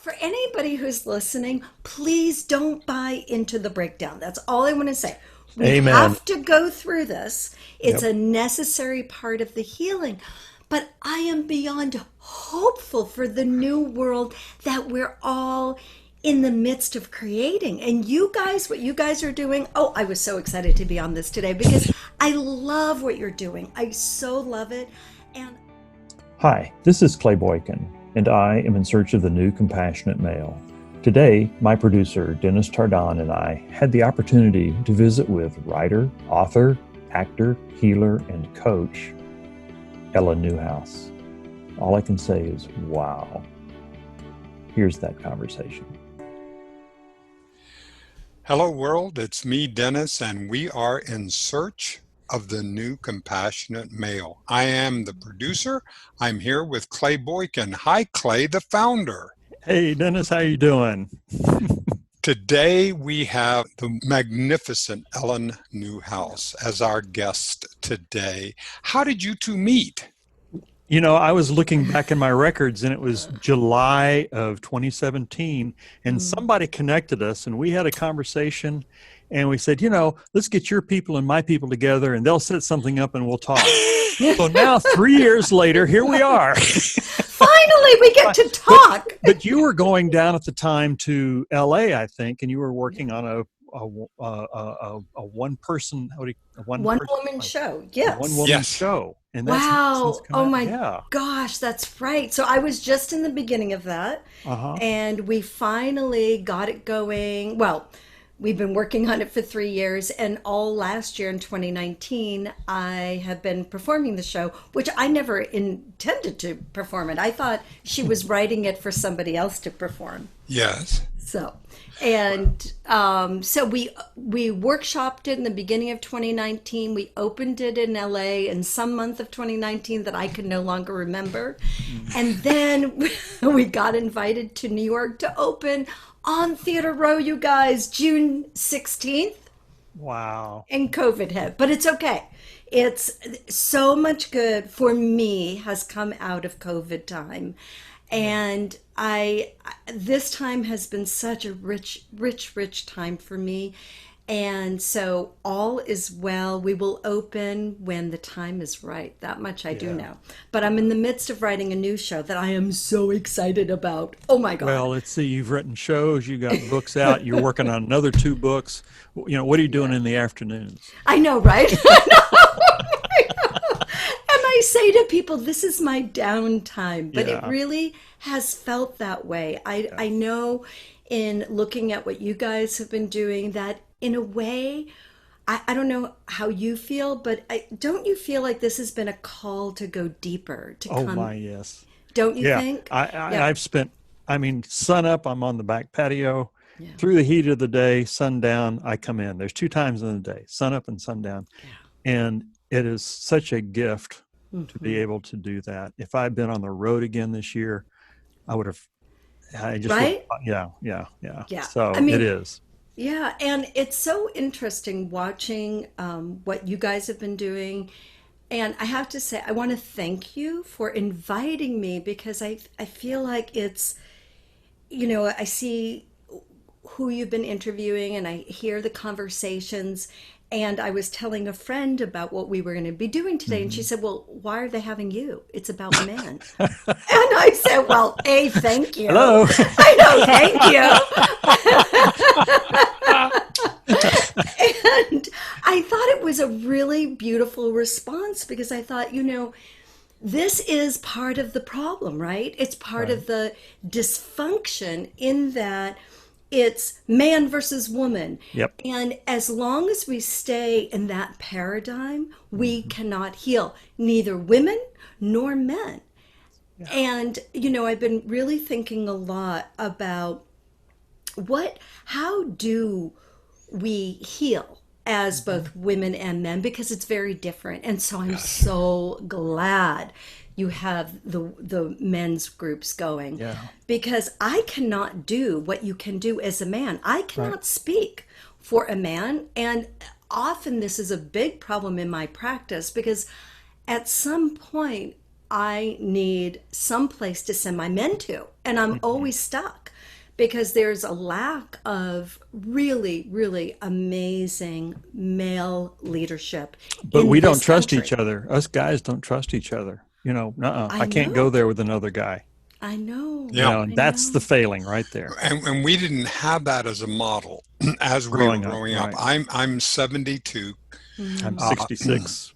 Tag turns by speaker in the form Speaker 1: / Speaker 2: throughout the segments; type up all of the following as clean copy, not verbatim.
Speaker 1: for anybody who's listening, please don't buy into the breakdown. That's all I want to say. We
Speaker 2: Amen.
Speaker 1: have to go through this. It's
Speaker 2: Yep.
Speaker 1: a necessary part of the healing. But I am beyond hopeful for the new world that we're all in the midst of creating. And you guys, what you guys are doing, oh, I was so excited to be on this today because I love what you're doing. I so love it. And
Speaker 2: Hi, this is Clay Boykin, and I am in search of the new compassionate male. Today, my producer, Dennis Tardan, and I had the opportunity to visit with writer, author, actor, healer, and coach, Ellen Newhouse. All I can say is, wow. Here's that conversation.
Speaker 3: Hello, world. It's me, Dennis, and we are in search of the new compassionate male. I am the producer. I'm here with Clay Boykin. Hi, Clay, the founder.
Speaker 2: Hey, Dennis, how you doing?
Speaker 3: Today, we have the magnificent Ellen Newhouse as our guest today. How did you two meet?
Speaker 2: You know, I was looking back in my records, and it was July of 2017, and somebody connected us, and we had a conversation, and we said, let's get your people and my people together, and they'll set something up, and we'll talk. So now, 3 years later, here we are.
Speaker 1: finally, we get to talk.
Speaker 2: But you were going down at the time to LA, I think, and you were working on a one person,
Speaker 1: One woman show.
Speaker 2: one woman
Speaker 3: Yes.
Speaker 2: show. And
Speaker 1: Wow.
Speaker 2: that's come
Speaker 1: Oh
Speaker 2: out.
Speaker 1: my
Speaker 2: Yeah.
Speaker 1: gosh, that's right. So I was just in the beginning of that,
Speaker 2: Uh-huh.
Speaker 1: and we finally got it going. Well, we've been working on it for 3 years, and all last year in 2019, I have been performing the show, which I never intended to perform it. I thought she was writing it for somebody else to perform.
Speaker 3: Yes.
Speaker 1: So, and so we workshopped it in the beginning of 2019. We opened it in LA in some month of 2019 that I could no longer remember. And then we got invited to New York to open on Theater Row, you guys, June 16th,
Speaker 2: Wow.
Speaker 1: and COVID hit. But it's okay. It's so much good for me has come out of COVID time. And this time has been such a rich time for me. And so all is well. We will open when the time is right. That much I do know. But I'm in the midst of writing a new show that I am so excited about. Oh my God.
Speaker 2: Well, let's see. You've written shows. You got books out. You're working on another 2 books. What are you doing in the afternoons?
Speaker 1: I know, right? I know. And I say to people, this is my downtime, but it
Speaker 2: Yeah.
Speaker 1: really has felt that way. I know in looking at what you guys have been doing that in a way, I don't know how you feel, but don't you feel like this has been a call to go deeper, to
Speaker 2: Oh
Speaker 1: come?
Speaker 2: my, yes.
Speaker 1: Don't you
Speaker 2: Yeah.
Speaker 1: think?
Speaker 2: I've spent, sun up, I'm on the back patio.
Speaker 1: Yeah.
Speaker 2: Through the heat of the day, sundown, I come in. There's 2 times in the day, sun up and sundown. And it is such a gift to be able to do that. If I'd been on the road again this year, I just,
Speaker 1: Right?
Speaker 2: yeah.
Speaker 1: Yeah.
Speaker 2: So
Speaker 1: I mean,
Speaker 2: it is.
Speaker 1: Yeah, and it's so interesting watching what you guys have been doing. And I have to say, I want to thank you for inviting me because I feel like it's, I see who you've been interviewing and I hear the conversations. And I was telling a friend about what we were going to be doing today. And she said, well, why are they having you? It's about men. And I said, well, thank you.
Speaker 2: Hello.
Speaker 1: I know, thank you. And I thought it was a really beautiful response because I thought, this is part of the problem, right? It's part of the dysfunction in that it's man versus woman.
Speaker 2: Yep.
Speaker 1: And as long as we stay in that paradigm, we cannot heal, neither women nor men. And, I've been really thinking a lot about how do we heal as both women and men, because it's very different. And so I'm so glad you have the men's groups going.
Speaker 2: Yeah.
Speaker 1: Because I cannot do what you can do as a man. I cannot speak for a man. And often this is a big problem in my practice because at some point I need some place to send my men to. And I'm always stuck. because there's a lack of really, really amazing male leadership
Speaker 2: But
Speaker 1: in
Speaker 2: we don't
Speaker 1: this
Speaker 2: trust each
Speaker 1: country.
Speaker 2: other. Us guys don't trust each other.
Speaker 1: I
Speaker 2: I can't go
Speaker 1: know,
Speaker 2: there with another guy.
Speaker 1: I know,
Speaker 3: Yeah.
Speaker 2: And
Speaker 1: I
Speaker 2: that's the
Speaker 1: know.
Speaker 2: failing right there.
Speaker 3: And we didn't have that as a model as we were
Speaker 2: Growing up,
Speaker 3: growing up.
Speaker 2: right.
Speaker 3: I'm 72,
Speaker 2: I'm
Speaker 1: Mm.
Speaker 3: uh,
Speaker 2: 66.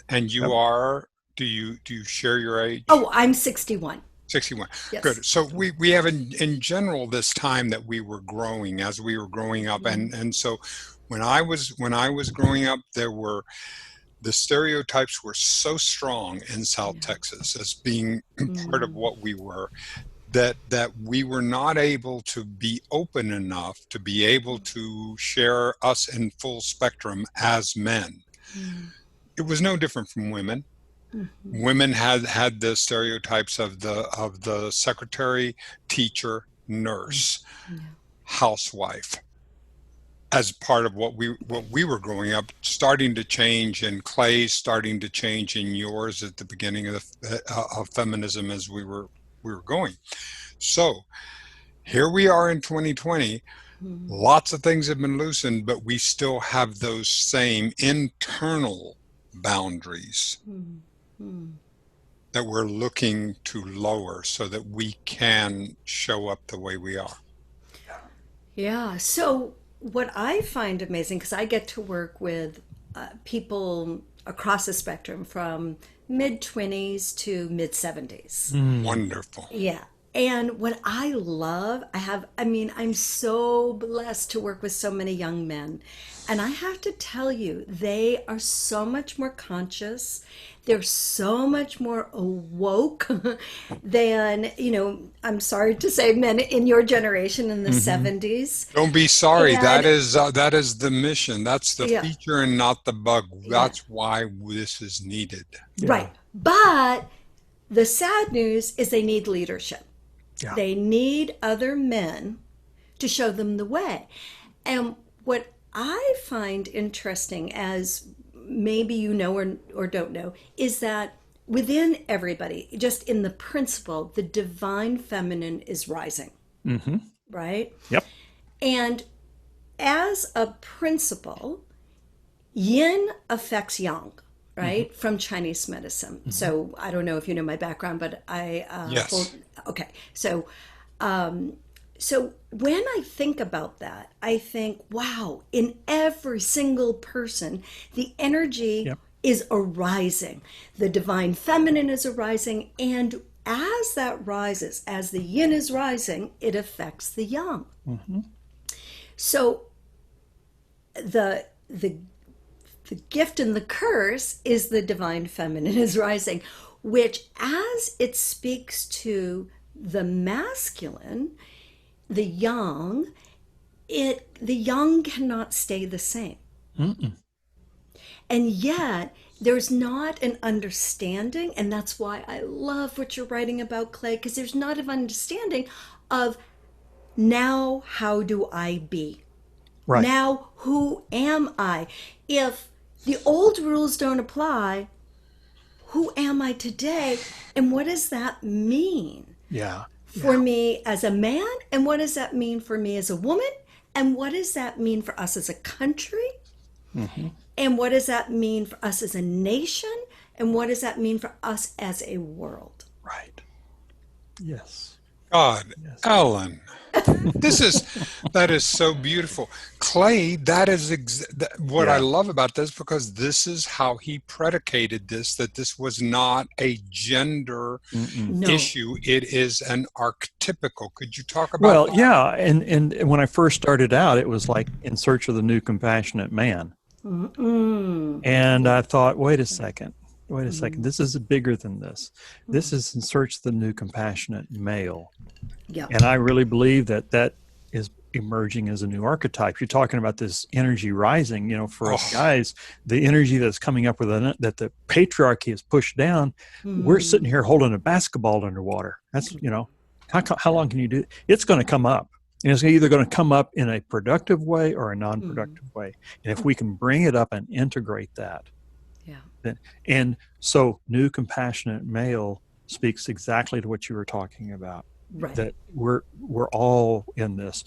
Speaker 3: and you
Speaker 2: Yep.
Speaker 3: are, do you share your age?
Speaker 1: Oh, I'm 61.
Speaker 3: 61.
Speaker 1: Yes.
Speaker 3: Good. So we have in general this time that we were growing as we were growing up,
Speaker 1: Mm,
Speaker 3: and so when I was growing up, the stereotypes were so strong in South
Speaker 1: yeah.
Speaker 3: Texas as being part of
Speaker 1: Mm,
Speaker 3: what we were, that we were not able to be open enough to be able to share us in full spectrum as men.
Speaker 1: mm,
Speaker 3: It was no different from women.
Speaker 1: mhm.
Speaker 3: Women had the stereotypes of the secretary, teacher, nurse,
Speaker 1: Yeah.
Speaker 3: housewife as part of what we were growing up, starting to change in Clay's, starting to change in yours at the beginning of feminism as we were going. So here we are in 2020.
Speaker 1: Mm,
Speaker 3: Lots of things have been loosened, but we still have those same internal boundaries
Speaker 1: mm, mm.
Speaker 3: that we're looking to lower so that we can show up the way we are.
Speaker 1: Yeah. So, what I find amazing, because I get to work with people across the spectrum from mid 20s to mid 70s.
Speaker 3: Wonderful.
Speaker 1: Yeah. And what I love, I mean, I'm so blessed to work with so many young men. And I have to tell you, they are so much more conscious. They're so much more awoke than, I'm sorry to say, men in your generation in the
Speaker 2: Mm-hmm.
Speaker 1: 70s.
Speaker 3: Don't be sorry. That
Speaker 1: And
Speaker 3: is the mission. That's the
Speaker 1: yeah,
Speaker 3: feature and not the bug.
Speaker 1: yeah,
Speaker 3: That's why this is needed.
Speaker 2: Yeah.
Speaker 1: right. But the sad news is they need leadership.
Speaker 2: Yeah.
Speaker 1: They need other men to show them the way. And what I find interesting, as maybe you know or don't know, is that within everybody, just in the principle, the divine feminine is rising,
Speaker 2: Mm-hmm.
Speaker 1: right?
Speaker 2: Yep.
Speaker 1: And as a principle, yin affects yang,
Speaker 2: Mm-hmm.
Speaker 1: right? From Chinese medicine.
Speaker 2: Mm-hmm.
Speaker 1: So I don't know if you know my background, but I hold.
Speaker 3: Yes.
Speaker 1: Okay, so when I think about that, I think, wow, in every single person, the energy
Speaker 2: Yep.
Speaker 1: is arising. The divine feminine is arising. And as that rises, as the yin is rising, it affects the yang.
Speaker 2: Mm-hmm.
Speaker 1: So the the gift and the curse is the divine feminine is rising, which as it speaks to the masculine, the yang, the yang cannot stay the same.
Speaker 2: Mm-mm.
Speaker 1: And yet there's not an understanding, and that's why I love what you're writing about, Clay, because there's not an understanding of now how do I be?
Speaker 2: Right.
Speaker 1: Now who am I? If the old rules don't apply, who am I today? And what does that mean
Speaker 2: Yeah.
Speaker 1: for me as a man? And what does that mean for me as a woman? And what does that mean for us as a country?
Speaker 2: Mm-hmm.
Speaker 1: And what does that mean for us as a nation? And what does that mean for us as a world?
Speaker 2: Right. Yes.
Speaker 3: God,
Speaker 2: Yes.
Speaker 3: Ellen, that is so beautiful. Clay, what I
Speaker 2: Yeah.
Speaker 3: love about this, because this is how he predicated this, that this was not a gender
Speaker 2: Mm-mm.
Speaker 1: No.
Speaker 3: issue. It is an archetypical. Could you talk about
Speaker 2: Well,
Speaker 3: that?
Speaker 2: yeah, and when I first started out, it was like in search of the new compassionate man,
Speaker 1: Mm-mm.
Speaker 2: and
Speaker 1: Yeah.
Speaker 2: I thought, wait a second,
Speaker 1: Mm.
Speaker 2: this is bigger than this. This is in search of the new compassionate male,
Speaker 1: Yeah.
Speaker 2: and I really believe that is emerging as a new archetype. You're talking about this energy rising, for us
Speaker 3: Oh,
Speaker 2: guys, the energy that's coming up that the patriarchy has pushed down. We're sitting
Speaker 1: Mm.
Speaker 2: here holding a basketball underwater. That's, how long can you do it? It's going to come up. And it's either going to come up in a productive way or a
Speaker 1: Mm.
Speaker 2: non-productive way. And if we can bring it up and integrate that,
Speaker 1: Yeah.
Speaker 2: then, and so new compassionate male speaks exactly to what you were talking about.
Speaker 1: Right.
Speaker 2: that we're all in this.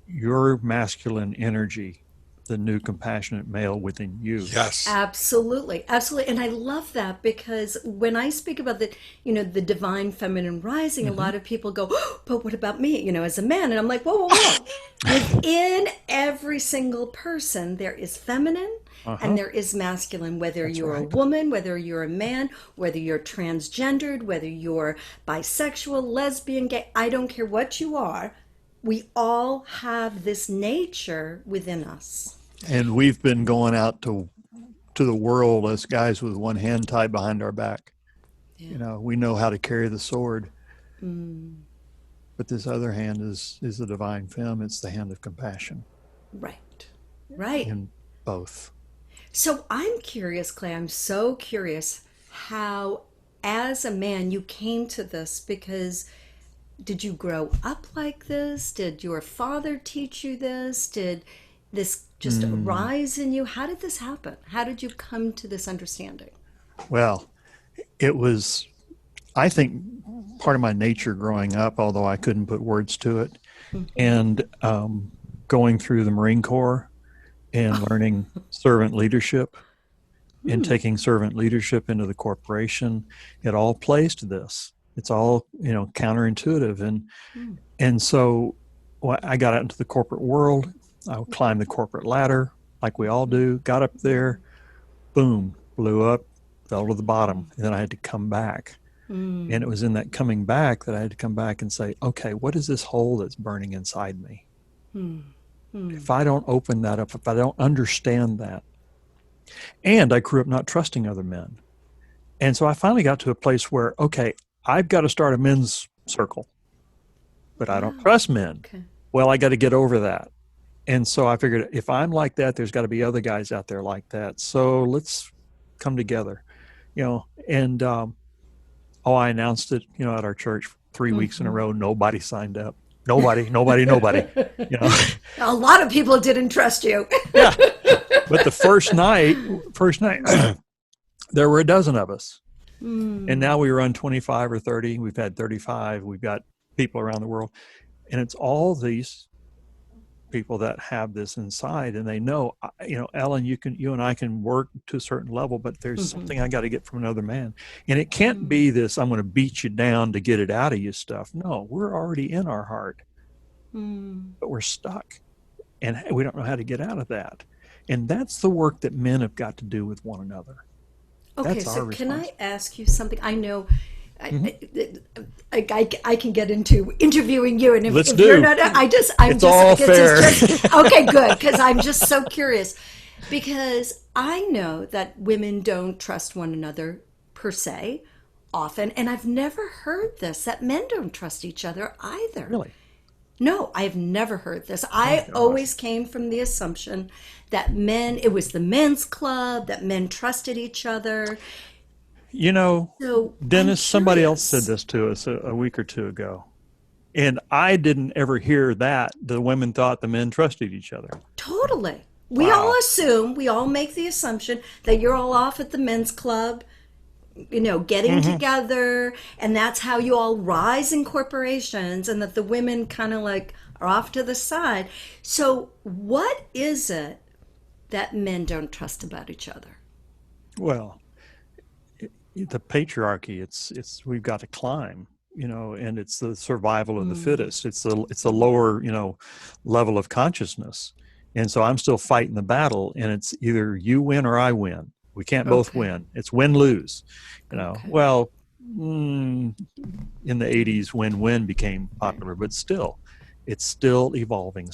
Speaker 2: Your masculine energy, the new compassionate male within you.
Speaker 3: Yes.
Speaker 1: Absolutely, absolutely. And I love that because when I speak about the divine feminine rising, a
Speaker 2: Hmm.
Speaker 1: lot of people go, oh, but what about me, as a man? And I'm like, whoa, whoa, whoa. Within every single person, there is feminine and
Speaker 2: Uh-huh.
Speaker 1: there is masculine, whether
Speaker 2: That's
Speaker 1: you're a
Speaker 2: right.
Speaker 1: woman, whether you're a man, whether you're transgendered, whether you're bisexual, lesbian, gay, I don't care what you are. We all have this nature within us.
Speaker 2: And we've been going out to the world as guys with one hand tied behind our back.
Speaker 1: Yeah.
Speaker 2: We know how to carry the sword,
Speaker 1: Mm,
Speaker 2: but this other hand is the divine femme. It's the hand of compassion
Speaker 1: right. Right.
Speaker 2: in both.
Speaker 1: So I'm curious, Clay, I'm so curious how, as a man, you came to this because did you grow up like this? Did your father teach you this? Did this just
Speaker 2: Mm.
Speaker 1: arise in you? How did this happen? How did you come to this understanding?
Speaker 2: Well, it was, I think, part of my nature growing up, although I couldn't put words to it,
Speaker 1: Mhm.
Speaker 2: and going through the Marine Corps and learning servant leadership and
Speaker 1: Hmm.
Speaker 2: taking servant leadership into the corporation. It all plays to this. It's all counterintuitive,
Speaker 1: Hmm.
Speaker 2: and so I got out into the corporate world. I climbed the corporate ladder like we all do. Got up there, boom, blew up, fell to the bottom, and then I had to come back. And
Speaker 1: Hmm.
Speaker 2: it was in that coming back that I had to come back and say, okay, what is this hole that's burning inside me?
Speaker 1: Hmm. Hmm.
Speaker 2: If I don't open that up, if I don't understand that, and I grew up not trusting other men. And so I finally got to a place where, okay, I've got to start a men's circle, but I don't
Speaker 1: Oh,
Speaker 2: trust men.
Speaker 1: okay.
Speaker 2: Well, I got to get over that. And so I figured if I'm like that, there's got to be other guys out there like that. So let's come together, and I announced it, at our church 3 weeks in a
Speaker 1: Hmm.
Speaker 2: row. Nobody signed up. Nobody, nobody, nobody. You know,
Speaker 1: A lot of people didn't trust you.
Speaker 2: yeah. But the first night, there were a dozen of us, and
Speaker 1: Hmm.
Speaker 2: now we run 25 or 30. We've had 35. We've got people around the world, and it's all these people that have this inside, and they know, Ellen, you and I can work to a certain level, but there's
Speaker 1: Hmm.
Speaker 2: something I got to get from another man, and it can't
Speaker 1: Hmm.
Speaker 2: be this I'm going to beat you down to get it out of you stuff. No, we're already in our heart,
Speaker 1: Hmm.
Speaker 2: but we're stuck, and we don't know how to get out of that. And that's the work that men have got to do with one another.
Speaker 1: Okay,
Speaker 2: That's
Speaker 1: so
Speaker 2: our
Speaker 1: can I
Speaker 2: responsibility.
Speaker 1: ask you something? I know I,
Speaker 2: Hmm.
Speaker 1: I can get into interviewing you, and
Speaker 2: Let's
Speaker 1: if you're
Speaker 2: do.
Speaker 1: not, I'm
Speaker 2: It's
Speaker 1: just, I
Speaker 2: all
Speaker 1: guess it's
Speaker 2: fair.
Speaker 1: just, okay, good, because I'm just so curious. Because I know that women don't trust one another per se often, and I've never heard this, that men don't trust each other either.
Speaker 2: Really?
Speaker 1: No, I've never heard this.
Speaker 2: Oh
Speaker 1: I
Speaker 2: gosh.
Speaker 1: always came from the assumption that men, it was the men's club, that men trusted each other.
Speaker 2: You know,
Speaker 1: So I'm
Speaker 2: Dennis, somebody else said
Speaker 1: curious.
Speaker 2: this to us a week or two ago. And I didn't ever hear that the women thought the men trusted each other.
Speaker 1: Totally. We all
Speaker 2: Wow.
Speaker 1: assume, we all make the assumption that you're all off at the men's club, getting
Speaker 2: Hmm.
Speaker 1: together, and that's how you all rise in corporations, and that the women kind of like are off to the side. So, what is it that men don't trust about each other?
Speaker 2: Well, the patriarchy, it's we've got to climb, and it's the survival of the
Speaker 1: Mm,
Speaker 2: fittest. It's a lower, level of consciousness. And so I'm still fighting the battle, and it's either you win or I win. We can't both
Speaker 1: okay.
Speaker 2: win. It's win lose.
Speaker 1: Okay.
Speaker 2: Well, in the 80s win-win became
Speaker 1: Right.
Speaker 2: popular, but still it's still evolving,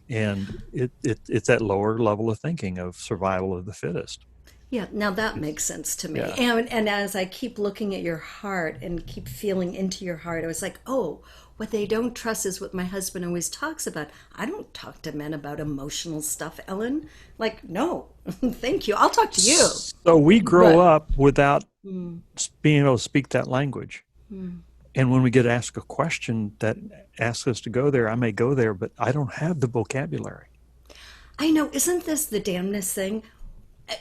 Speaker 2: and it's that lower level of thinking of survival of the fittest.
Speaker 1: Yeah, now that
Speaker 2: It's
Speaker 1: makes sense to me.
Speaker 2: yeah.
Speaker 1: And as I keep looking at your heart and keep feeling into your heart, I was like, oh, what they don't trust is what my husband always talks about. I don't talk to men about emotional stuff, Ellen. Like, no, thank you. I'll talk to you.
Speaker 2: So we grow
Speaker 1: But
Speaker 2: up without
Speaker 1: mm,
Speaker 2: being able to speak that language,
Speaker 1: mm.
Speaker 2: and when we get asked a question that asks us to go there, I may go there, but I don't have the vocabulary.
Speaker 1: I know, isn't this the damnedest thing?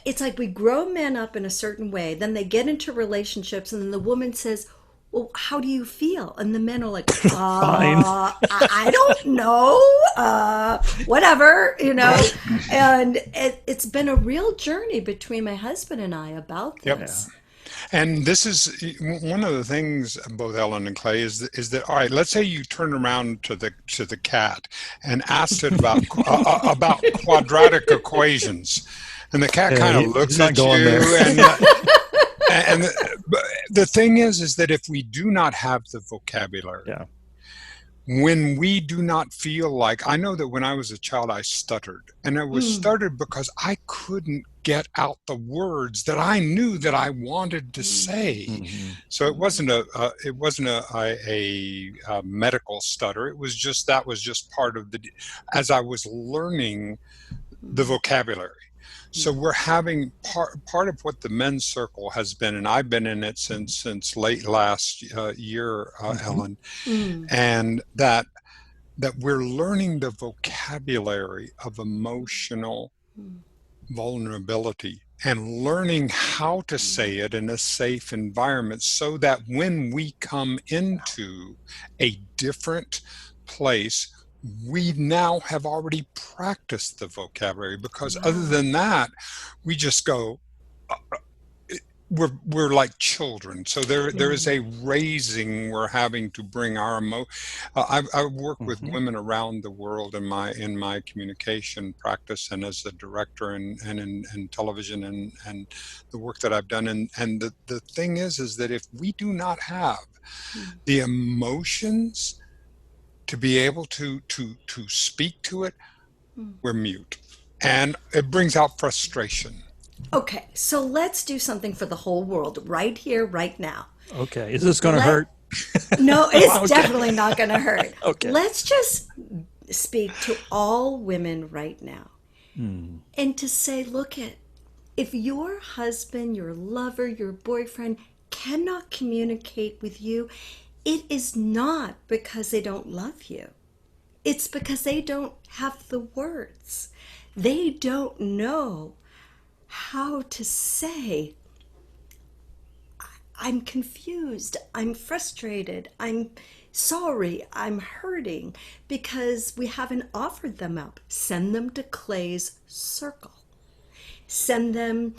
Speaker 1: It's like we grow men up in a certain way, then they get into relationships, and then the woman says, well, how do you feel? And the men are like,
Speaker 2: Fine.
Speaker 1: I don't know, whatever, And it's been a real journey between my husband and I about
Speaker 3: Yep.
Speaker 1: this.
Speaker 3: And this is one of the things, both Ellen and Clay, is that all right? Let's say you turn around to the cat and asked it about quadratic equations, and the cat kind of looks at you, and the thing is that if we do not have the vocabulary,
Speaker 2: Yeah.
Speaker 3: when we do not feel like, I know that when I was a child, I stuttered, and I was stuttered because I couldn't get out the words that I knew that I wanted to say.
Speaker 2: Mm-hmm.
Speaker 3: So it wasn't a medical stutter. It was just, that was just part of as I was learning the vocabulary. So we're having part of what the men's circle has been, and I've been in it since late last year, Ellen, and that we're learning the vocabulary of emotional vulnerability and learning how to say it in a safe environment, so that when we come into a different place, we now have already practiced the vocabulary, because other than that, we just go, we're like children. So there is a raising we're having to bring our I work with women around the world in my communication practice, and as a director and in television and the work that I've done. And the thing is that if we do not have the emotions to be able to speak to it, we're mute, and it brings out frustration.
Speaker 1: Okay, so let's do something for the whole world right here, right now.
Speaker 2: Okay. Is this going to hurt?
Speaker 1: No, it's definitely not going to hurt.
Speaker 2: Okay.
Speaker 1: Let's just speak to all women right now and to say, look if your husband, your lover, your boyfriend cannot communicate with you, it is not because they don't love you. It's because they don't have the words. They don't know how to say, I'm confused, I'm frustrated, I'm sorry, I'm hurting, because we haven't offered them up. Send them to Clay's circle. Send them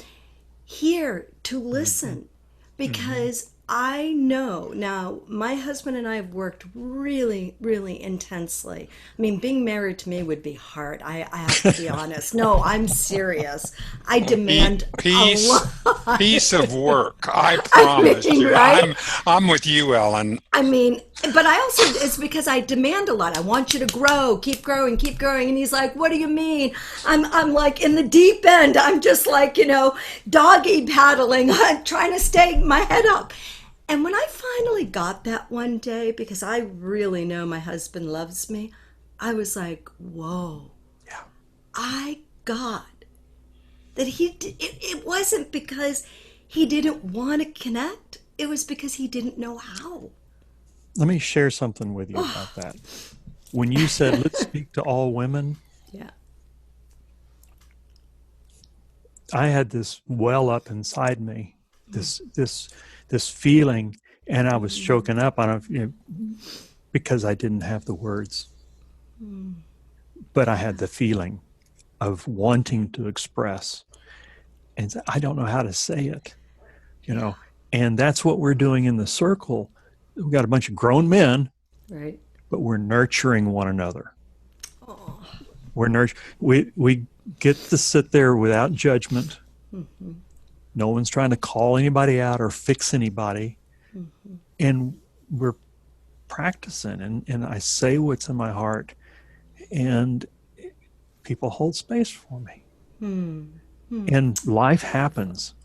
Speaker 1: here to listen, because I know now my husband and I have worked really, really intensely. I mean, being married to me would be hard. I have to be honest. No, I'm serious. I demand a lot.
Speaker 3: Piece of work. I promise you.
Speaker 1: Right?
Speaker 3: I'm with you, Ellen.
Speaker 1: I mean, but I also, it's because I demand a lot. I want you to grow, keep growing, keep growing. And he's like, what do you mean? I'm like in the deep end. I'm just like, doggy paddling, trying to stay my head up. And when I finally got that one day, because I really know my husband loves me, I was like, whoa.
Speaker 2: Yeah.
Speaker 1: I got that it wasn't because he didn't want to connect. It was because he didn't know how.
Speaker 2: Let me share something with you about that. When you said, let's speak to all women,
Speaker 1: Yeah.
Speaker 2: I had this well up inside me, this feeling, and I was choking up on it, because I didn't have the words. But I had the feeling of wanting to express, and I don't know how to say it, and that's what we're doing in the circle. We've got a bunch of grown men,
Speaker 1: Right.
Speaker 2: but we're nurturing one another.
Speaker 1: Oh.
Speaker 2: We get to sit there without judgment. No one's trying to call anybody out or fix anybody. And we're practicing, and I say what's in my heart, and people hold space for me. And life happens.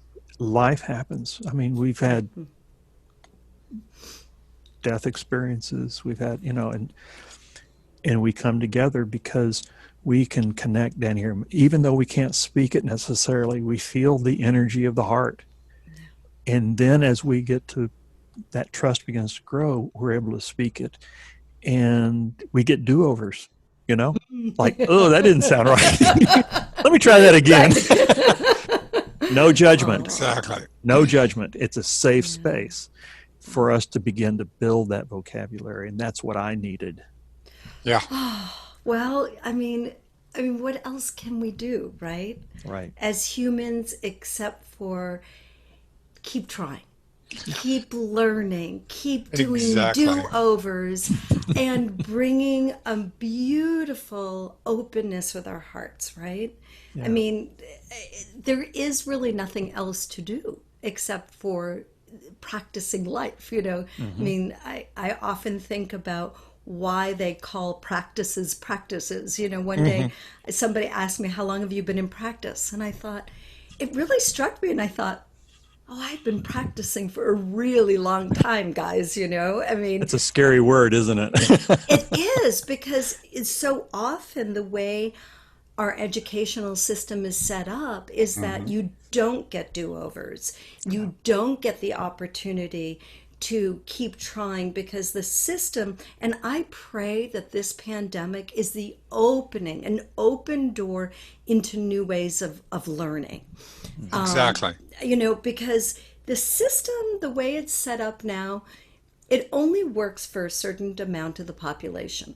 Speaker 2: I mean, we've had death experiences. We've had, and we come together because we can connect down here. Even though we can't speak it necessarily, we feel the energy of the heart. And then as we get to that trust begins to grow, we're able to speak it. And we get do-overs, like, oh, that didn't sound right. Let me try that again. No judgment.
Speaker 3: Exactly.
Speaker 2: No judgment. It's a safe space for us to begin to build that vocabulary. And that's what I needed.
Speaker 3: Yeah,
Speaker 1: Well, I mean, what else can we do, right?
Speaker 2: Right.
Speaker 1: As humans, except for keep trying, keep learning, keep doing
Speaker 3: exactly.
Speaker 1: do-overs, and bringing a beautiful openness with our hearts, right? I
Speaker 2: Yeah.
Speaker 1: mean, there is really nothing else to do except for practicing life, you know. I
Speaker 2: Hmm.
Speaker 1: mean, I often think about why they call practices practices. You know, one day
Speaker 3: Hmm.
Speaker 1: somebody asked me, how long have you been in practice? And I thought, it really struck me, and I thought, oh, I've been practicing for a really long time, guys, you know? I mean,
Speaker 2: It's a scary word, isn't it?
Speaker 1: it is, because it's so often the way our educational system is set up is that
Speaker 2: Hmm.
Speaker 1: you don't get do-overs. You don't get the opportunity to keep trying, because the system, and I pray that this pandemic is the opening, an open door into new ways of learning.
Speaker 3: Exactly.
Speaker 1: You know, because the system, the way it's set up now, it only works for a certain amount of the population.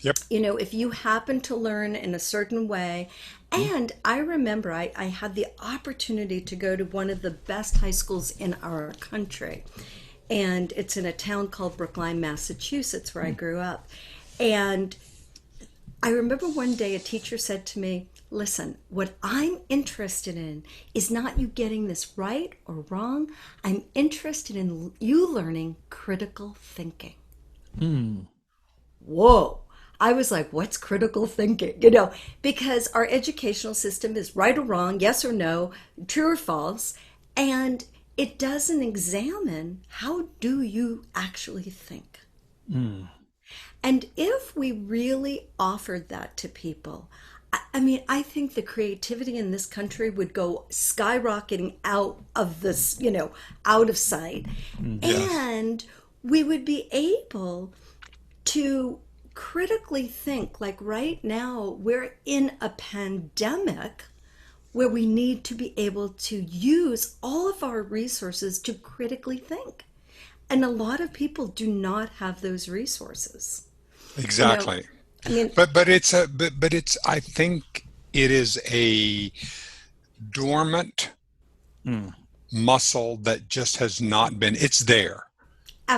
Speaker 3: Yep.
Speaker 1: You know, if you happen to learn in a certain way. And I remember I had the opportunity to go to one of the best high schools in our country. And it's in a town called Brookline, Massachusetts, where I grew up. And I remember one day a teacher said to me, listen, what I'm interested in is not you getting this right or wrong. I'm interested in you learning critical thinking.
Speaker 2: Mm.
Speaker 1: Whoa. I was like, what's critical thinking? You know, because our educational system is right or wrong, yes or no, true or false, and it doesn't examine how do you actually think.
Speaker 2: Mm.
Speaker 1: And if we really offered that to people, I mean, I think the creativity in this country would go skyrocketing out of this, you know, out of sight.
Speaker 2: Hmm.
Speaker 3: Yes.
Speaker 1: And we would be able to critically think, like right now, we're in a pandemic where we need to be able to use all of our resources to critically think. And a lot of people do not have those resources. You know,
Speaker 3: Exactly.
Speaker 1: I mean,
Speaker 3: But it's I think it is a dormant
Speaker 2: Mm.
Speaker 3: muscle that just has not been. It's there.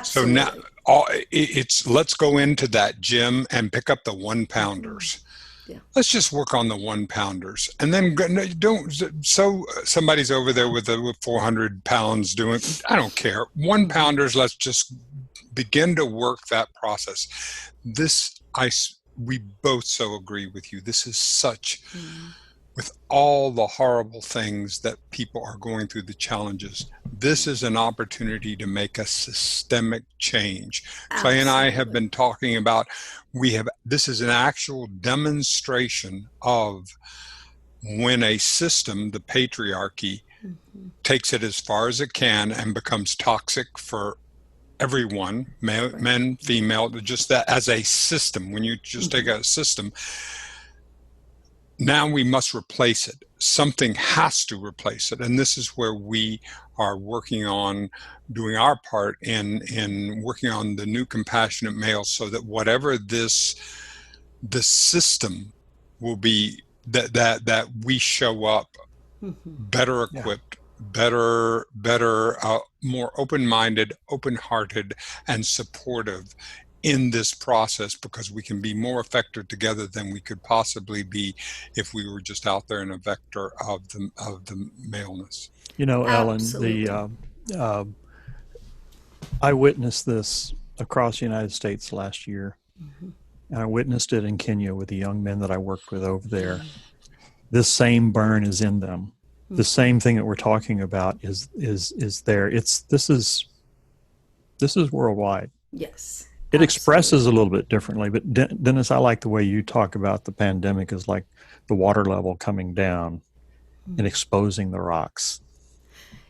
Speaker 3: So now
Speaker 1: absolutely.
Speaker 3: it's let's go into that gym and pick up the 1 pounders.
Speaker 1: Yeah.
Speaker 3: Let's just work on the 1 pounders, and then no, don't. So somebody's over there with 400 pounds doing. I don't care. One
Speaker 1: Hmm.
Speaker 3: pounders. Let's just begin to work that process. This we both so agree with you. This is such,
Speaker 1: Hmm.
Speaker 3: with all the horrible things that people are going through, the challenges, this is an opportunity to make a systemic change. Clay and I have
Speaker 1: Absolutely.
Speaker 3: been talking about, this is an actual demonstration of when a system, the patriarchy,
Speaker 1: Hmm.
Speaker 3: takes it as far as it can and becomes toxic for everyone,
Speaker 1: Right.
Speaker 3: men, female, just that as a system. When you just take
Speaker 1: Hmm.
Speaker 3: a system, now we must replace it. Something has to replace it. And this is where we are working on doing our part in working on the new compassionate male, so that whatever the system will be, that we show up
Speaker 1: Hmm.
Speaker 3: better
Speaker 2: Yeah.
Speaker 3: equipped, more open-minded, open-hearted, and supportive in this process, because we can be more effective together than we could possibly be if we were just out there in a vector of the maleness.
Speaker 2: You know, Ellen,
Speaker 1: Absolutely.
Speaker 2: uh, I witnessed this across the United States last year.
Speaker 1: Hmm.
Speaker 2: And I witnessed it in Kenya with the young men that I worked with over there. This same burn is in them. The
Speaker 1: Hmm.
Speaker 2: same thing that we're talking about is there. This is worldwide.
Speaker 1: Yes,
Speaker 2: It expresses a
Speaker 1: absolutely.
Speaker 2: little bit differently, but Dennis, I like the way you talk about the pandemic as like the water level coming down and exposing the rocks.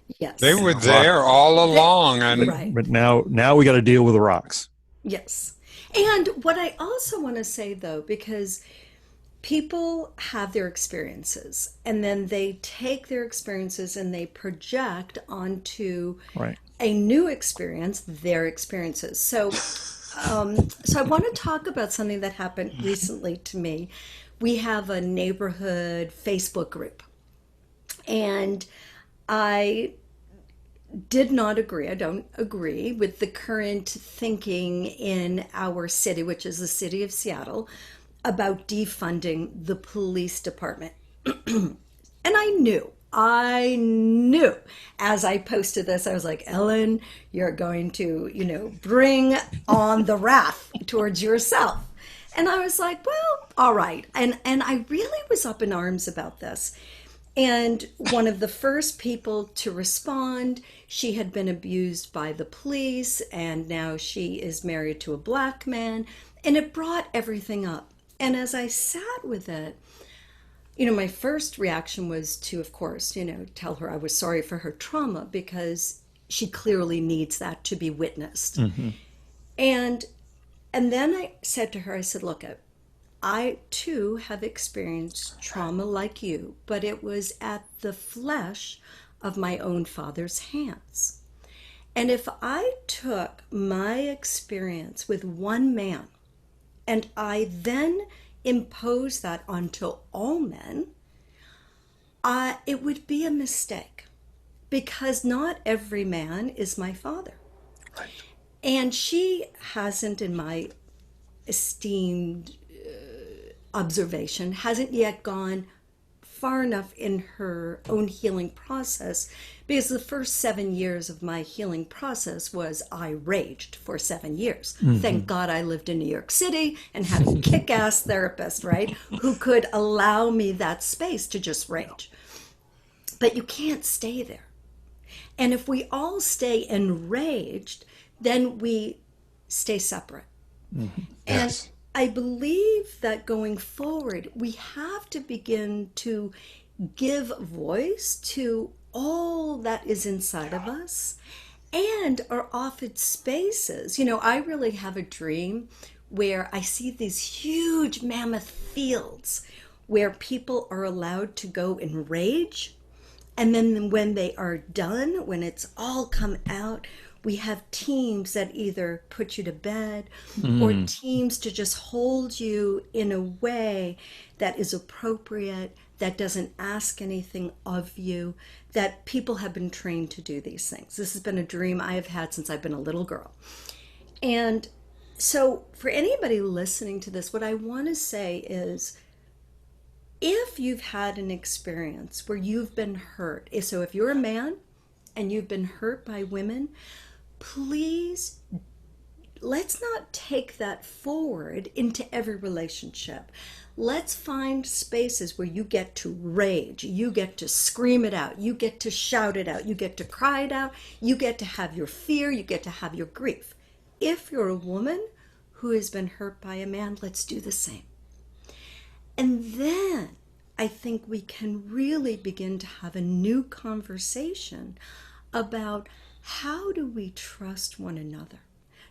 Speaker 3: They
Speaker 1: Yes.
Speaker 2: And
Speaker 3: were
Speaker 2: the rock,
Speaker 3: there all
Speaker 1: That,
Speaker 3: along,
Speaker 2: but
Speaker 3: and
Speaker 1: right.
Speaker 2: but now we got to deal with the rocks.
Speaker 1: Yes. And what I also want to say, though, because people have their experiences and then they take their experiences and they project onto
Speaker 2: Right.
Speaker 1: a new experience, their experiences. So I want to talk about something that happened recently to me. We have a neighborhood Facebook group, and I did not agree. I don't agree with the current thinking in our city, which is the city of Seattle, about defunding the police department. And I knew as I posted this, I was like, Ellen, you're going to, bring on the wrath towards yourself. And I was like, well, all right. And I really was up in arms about this. And one of the first people to respond, she had been abused by the police, and now she is married to a black man. And it brought everything up. And as I sat with it, my first reaction was to, of course, tell her I was sorry for her trauma, because she clearly needs that to be witnessed.
Speaker 2: Mm-hmm.
Speaker 1: And then I said to her, I said, look, I too have experienced trauma like you, but it was at the flesh of my own father's hands. And if I took my experience with one man and I then impose that onto all men, it would be a mistake, because not every man is my father.
Speaker 2: Right.
Speaker 1: And she hasn't, in my esteemed observation, hasn't yet gone far enough in her own healing process, because the first 7 years of my healing process was I raged for 7 years. Mm-hmm. Thank God I lived in New York City and had a kick-ass therapist, right, who could allow me that space to just rage. But you can't stay there. And if we all stay enraged, then we stay separate.
Speaker 2: Mm-hmm.
Speaker 3: Yes.
Speaker 1: And I believe that going forward, we have to begin to give voice to all that is inside of us and are offered spaces. I really have a dream where I see these huge mammoth fields where people are allowed to go and rage. And then when they are done, when it's all come out, we have teams that either put you to bed or teams to just hold you in a way that is appropriate, that doesn't ask anything of you, that people have been trained to do these things. This has been a dream I have had since I've been a little girl. And so for anybody listening to this, what I want to say is, if you've had an experience where you've been hurt, so if you're a man and you've been hurt by women, please, let's not take that forward into every relationship. Let's find spaces where you get to rage, you get to scream it out, you get to shout it out, you get to cry it out, you get to have your fear, you get to have your grief. If you're a woman who has been hurt by a man, let's do the same. And then I think we can really begin to have a new conversation about how do we trust one another?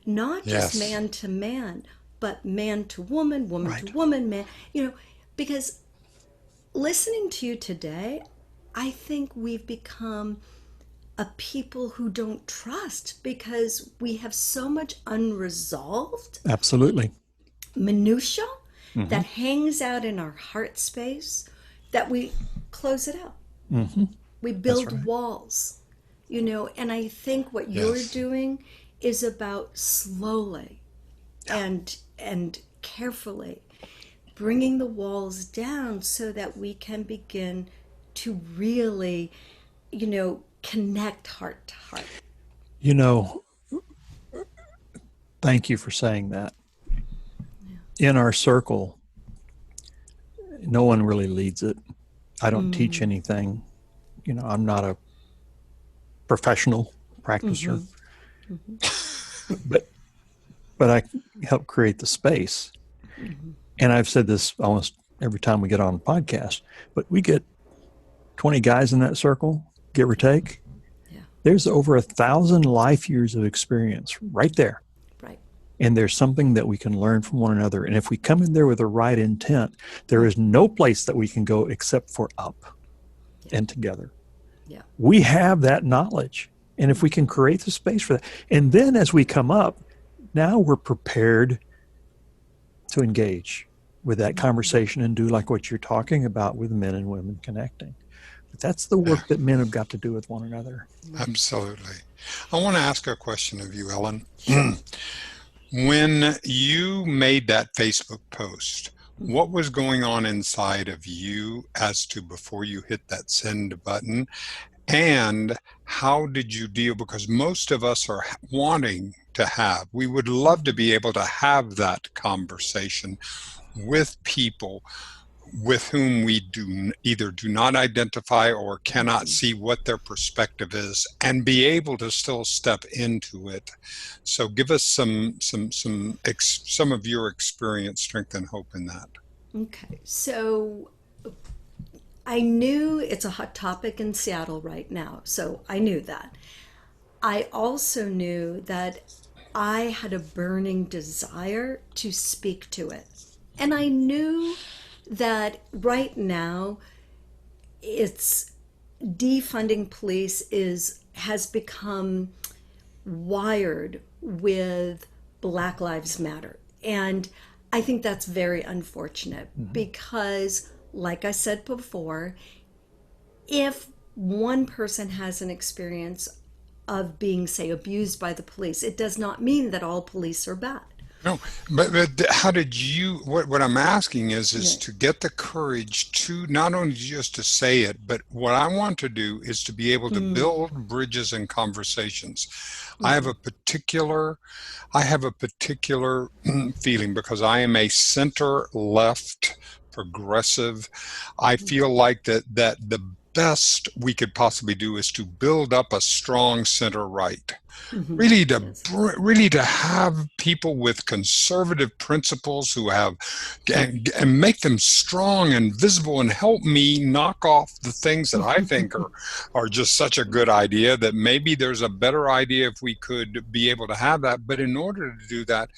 Speaker 1: Not just man to man, but man to woman, woman to woman, man, because listening to you today, I think we've become a people who don't trust, because we have so much unresolved
Speaker 2: Absolutely.
Speaker 1: minutia that hangs out in our heart space, that we close it out.
Speaker 2: Mm-hmm.
Speaker 1: We build walls, and I think what you're doing is about slowly and carefully bringing the walls down so that we can begin to really, connect heart to heart.
Speaker 2: Thank you for saying that. In our circle, no one really leads it. I don't teach anything. I'm not a professional practicer, but I help create the space. And I've said this almost every time we get on a podcast, but we get 20 guys in that circle, give or take.
Speaker 1: Yeah.
Speaker 2: There's over 1,000 life years of experience right there.
Speaker 1: Right.
Speaker 2: And there's something that we can learn from one another. And if we come in there with the right intent, there is no place that we can go except for up and together.
Speaker 1: Yeah.
Speaker 2: We have that knowledge. And if we can create the space for that, and then as we come up, now we're prepared to engage with that conversation and do like what you're talking about with men and women connecting. But that's the
Speaker 3: Yeah,
Speaker 2: work that men have got to do with one another.
Speaker 3: absolutely. I want to ask a question of you, Ellen.
Speaker 1: Sure.
Speaker 3: When you made that Facebook post, what
Speaker 1: Mhm.
Speaker 3: was going on inside of you as to before you hit that send button? And how did you deal? Because most of us are wanting to have, we would love to
Speaker 1: Mhm.
Speaker 3: be able to have that conversation with people with whom we either do not identify or cannot
Speaker 1: Mhm.
Speaker 3: see what their perspective is, and be able to still step into it. So give us some of your experience, strength, and hope in that.
Speaker 1: Okay. So I knew it's a hot topic in Seattle right now. So I knew that. I also knew that I had a burning desire to speak to it. And I knew that right now it's defunding police is has become wired with Black Lives Matter. And I think that's very unfortunate
Speaker 2: Mm-hmm.
Speaker 1: because, like I said before, if one person has an experience of being, say, abused by the police, it does not mean that all police are bad.
Speaker 3: No, but how did you? What I'm asking is
Speaker 1: Yeah.
Speaker 3: to get the courage to not only just to say it, but what I want to do is to be able to
Speaker 1: Mm.
Speaker 3: build bridges and conversations. I have
Speaker 1: Hmm.
Speaker 3: a particular I have a particular feeling because I am a center left progressive. I feel like that the best we could possibly do is to build up a strong center right.
Speaker 1: Hmm.
Speaker 3: Really
Speaker 1: Yes.
Speaker 3: really to have people with conservative principles who have and make them strong and visible and help me knock off the things that I think are just such a good idea that maybe there's a better idea if we could be able to have that. But in order to do that,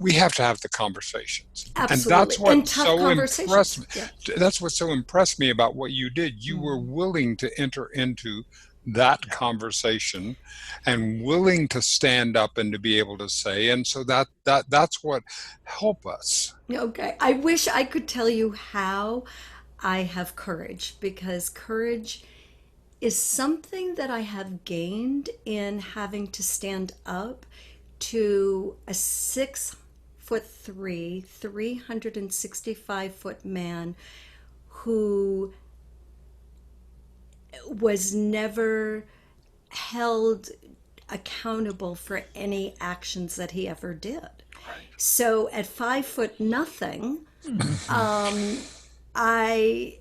Speaker 3: we have to have the conversations. And
Speaker 1: Absolutely. And tough conversations. Yeah.
Speaker 3: that's what so impressed me about what you did. You were
Speaker 1: Mm.
Speaker 3: willing to enter into that
Speaker 2: Yeah.
Speaker 3: conversation and willing to stand up and to be able to say, and so that's what help us.
Speaker 1: Okay. I wish I could tell you how I have courage because courage is something that I have gained in having to stand up to a 6'3", 365-foot man who was never held accountable for any actions that he ever did. So at 5 foot nothing, I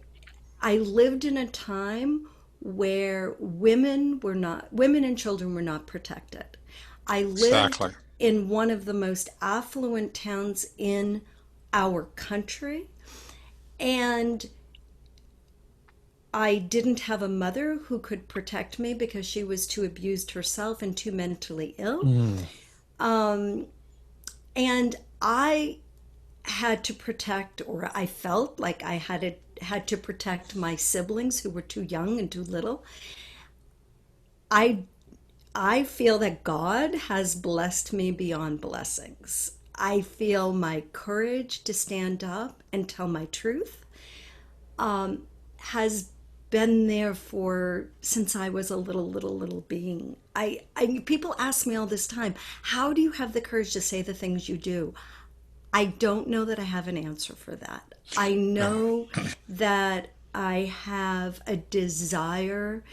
Speaker 1: I lived in a time where women and children were not protected. I lived
Speaker 3: Exactly.
Speaker 1: in one of the most affluent towns in our country, and I didn't have a mother who could protect me because she was too abused herself and too mentally ill.
Speaker 2: Mm.
Speaker 1: And I had to protect, or I felt like had to protect my siblings who were too young and too little. I I feel that God has blessed me beyond blessings. I feel my courage to stand up and tell my truth has been there for since I was a little being. I people ask me all this time, how do you have the courage to say the things you do? I don't know that I have an answer for that. I
Speaker 3: No.
Speaker 1: know that I have a desire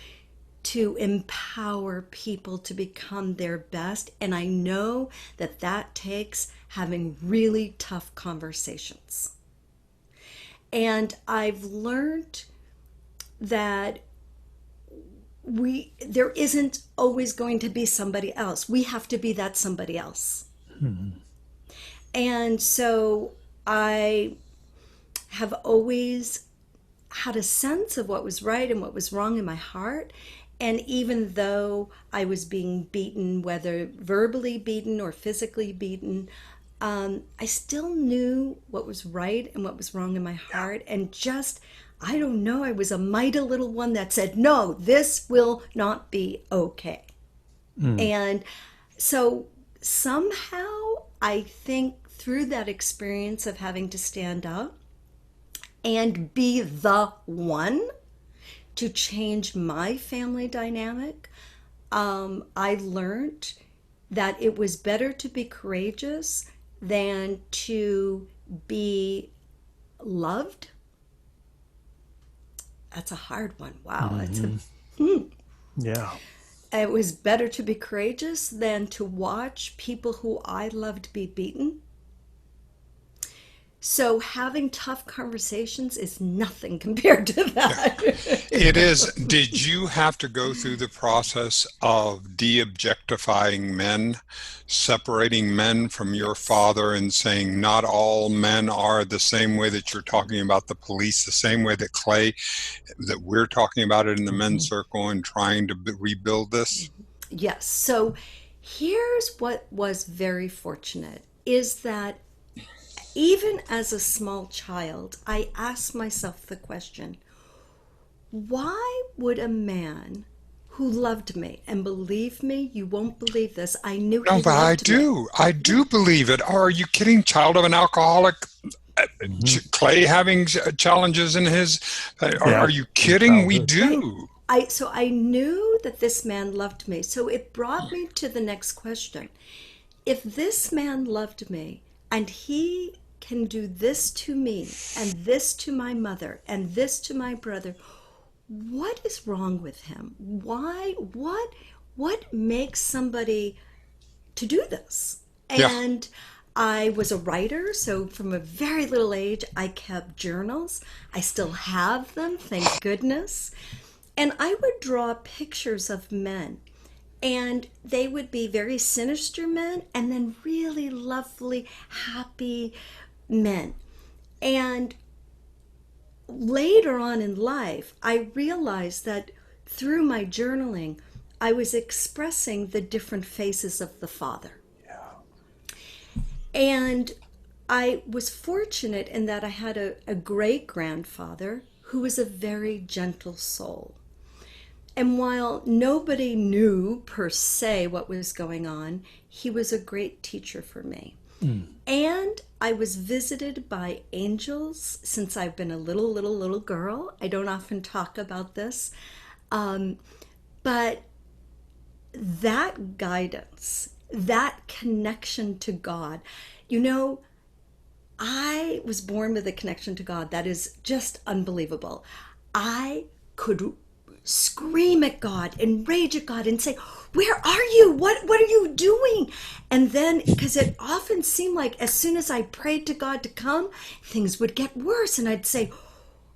Speaker 1: to empower people to become their best. And I know that that takes having really tough conversations. And I've learned that there isn't always going to be somebody else. We have to be that somebody else.
Speaker 2: Mm.
Speaker 1: And so I have always had a sense of what was right and what was wrong in my heart. And even though I was being beaten, whether verbally beaten or physically beaten, I still knew what was right and what was wrong in my heart. And just, I don't know, I was a mighty little one that said, no, this will not be okay. And so somehow I think through that experience of having to stand up and be the one to change my family dynamic, I learned that it was better to be courageous than to be loved. That's a hard one. Wow, that's a
Speaker 2: Yeah.
Speaker 1: it was better to be courageous than to watch people who I loved be beaten. So having tough conversations is nothing compared to that.
Speaker 3: It is. Did you have to go through the process of de-objectifying men, separating men from your
Speaker 1: Yes.
Speaker 3: father and saying not all men are the same way that you're talking about the police, the same way that Clay, that we're talking about it in the men's circle and trying to rebuild this?
Speaker 1: Yes. So here's what was very fortunate is that even as a small child, I asked myself the question, why would a man who loved me, and believe me, you won't believe this, I knew
Speaker 3: No,
Speaker 1: he
Speaker 3: but I
Speaker 1: loved me.
Speaker 3: do. I do believe it. Are you kidding? Child of an alcoholic, Clay having challenges in his. Are
Speaker 2: Yeah.
Speaker 3: you
Speaker 2: In
Speaker 3: kidding? We
Speaker 2: childhood.
Speaker 1: Right.
Speaker 3: do.
Speaker 1: I knew that this man loved me. So it brought me to the next question. If this man loved me and he can do this to me and this to my mother and this to my brother, what is wrong with him? Why what makes somebody to do this?
Speaker 3: Yeah.
Speaker 1: And I was a writer, so from a very little age I kept journals. I still have them, thank goodness. And I would draw pictures of men, and they would be very sinister men and then really lovely, happy men. And later on in life, I realized that through my journaling, I was expressing the different faces of the Father. And I was fortunate in that I had a great grandfather who was a very gentle soul. And while nobody knew per se what was going on, he was a great teacher for me. And I was visited by angels since I've been a little girl. I don't often talk about this. But that guidance, that connection to God, you know, I was born with a connection to God that is just unbelievable. I could scream at God and rage at God and say, "Where are you? What are you doing?" And then, because it often seemed like as soon as I prayed to God to come, things would get worse, and I'd say,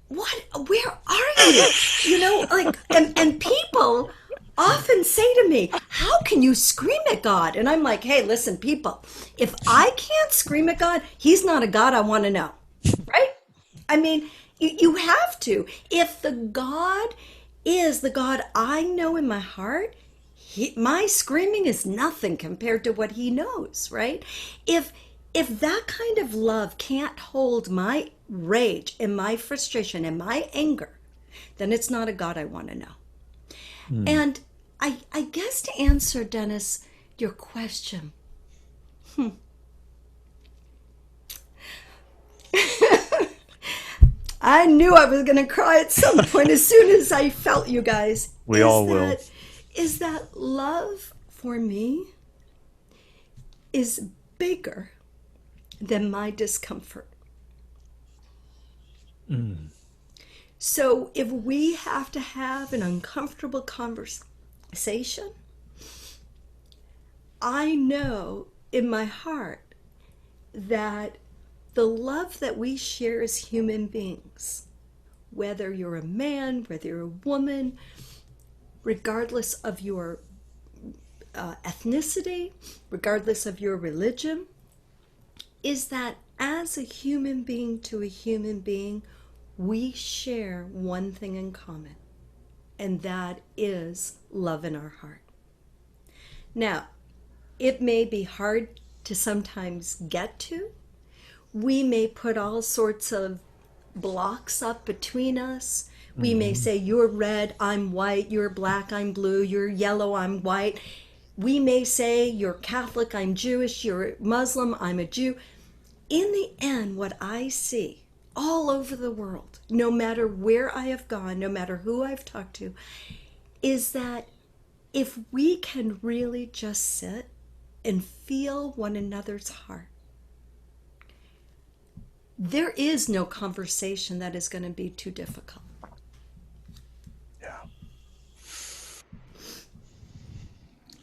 Speaker 1: "What? Where are you?" You know, like, and people often say to me, "How can you scream at God?" And I'm like, "Hey, listen, people, if I can't scream at God, he's not a God I want to know." Right? I mean, you have to. If the God is the God I know in my heart, my screaming is nothing compared to what he knows, right? If that kind of love can't hold my rage and my frustration and my anger, then it's not a God I want to know. And I guess to answer, Dennis, your question, I knew I was going to cry at some point as soon as I felt you guys.
Speaker 2: We all will.
Speaker 1: Is that love for me is bigger than my discomfort. So if we have to have an uncomfortable conversation, I know in my heart that the love that we share as human beings, whether you're a man, whether you're a woman, regardless of your ethnicity, regardless of your religion, is that as a human being to a human being, we share one thing in common, and that is love in our heart. Now, it may be hard to sometimes get to. We may put all sorts of blocks up between us. We may say, you're red, I'm white, you're black, I'm blue, you're yellow, I'm white. We may say, you're Catholic, I'm Jewish, you're Muslim, I'm a Jew. In the end, what I see all over the world, no matter where I have gone, no matter who I've talked to, is that if we can really just sit and feel one another's heart, there is no conversation that is going to be too difficult.
Speaker 2: Yeah.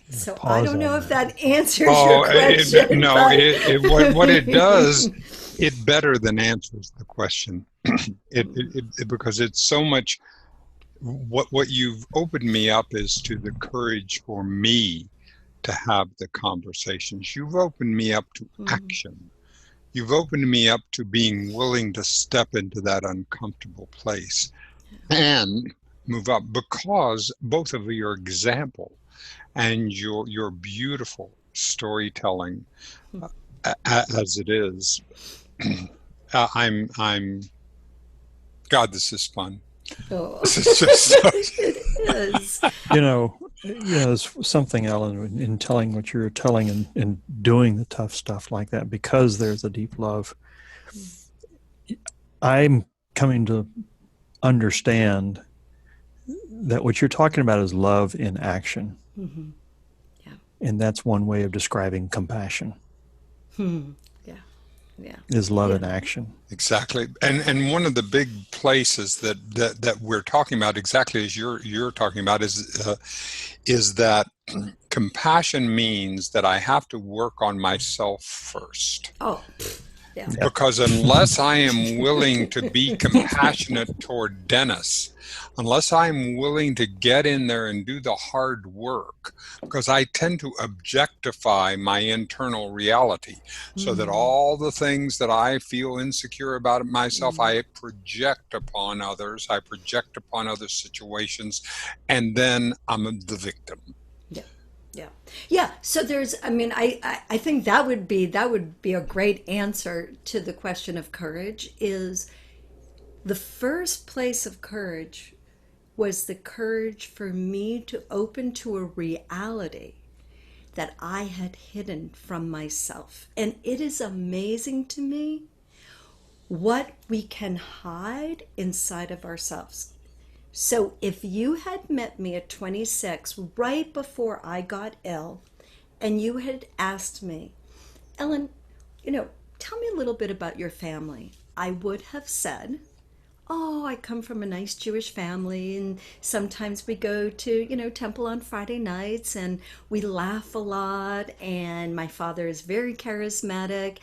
Speaker 1: So I
Speaker 2: Pause
Speaker 1: don't know
Speaker 2: on
Speaker 1: if
Speaker 2: that.
Speaker 1: that answers your question.
Speaker 3: No,
Speaker 1: but
Speaker 3: what it does, it better than answers the question. Because it's so much, what you've opened me up is to the courage for me to have the conversations. You've opened me up to action. You've opened me up to being willing to step into that uncomfortable place and move up, because both of your example and your beautiful storytelling, as it is, I'm God, this is fun.
Speaker 1: Oh,
Speaker 3: This is just
Speaker 1: it is.
Speaker 2: It's something, Ellen, in telling what you're telling and doing the tough stuff like that, because there's a deep love. I'm coming to understand that what you're talking about is love in action.
Speaker 1: Mm-hmm. Yeah.
Speaker 2: And that's one way of describing compassion.
Speaker 1: Yeah. Yeah.
Speaker 2: Is love
Speaker 1: Yeah.
Speaker 2: in action.
Speaker 3: Exactly. And one of the big places that we're talking about, exactly as you're talking about, is that compassion means that I have to work on myself first.
Speaker 1: Oh, yeah.
Speaker 3: Because unless I am willing to be compassionate toward Dennis, unless I'm willing to get in there and do the hard work, because I tend to objectify my internal reality, so that all the things that I feel insecure about myself, I project upon others, I project upon other situations, and then I'm the victim.
Speaker 1: Yeah. So there's, I think that would be a great answer to the question of courage. Is the first place of courage was the courage for me to open to a reality that I had hidden from myself. And it is amazing to me what we can hide inside of ourselves. So if you had met me at 26, right before I got ill, and you had asked me, Ellen, tell me a little bit about your family, I would have said, oh, I come from a nice Jewish family, and sometimes we go to, temple on Friday nights, and we laugh a lot, and my father is very charismatic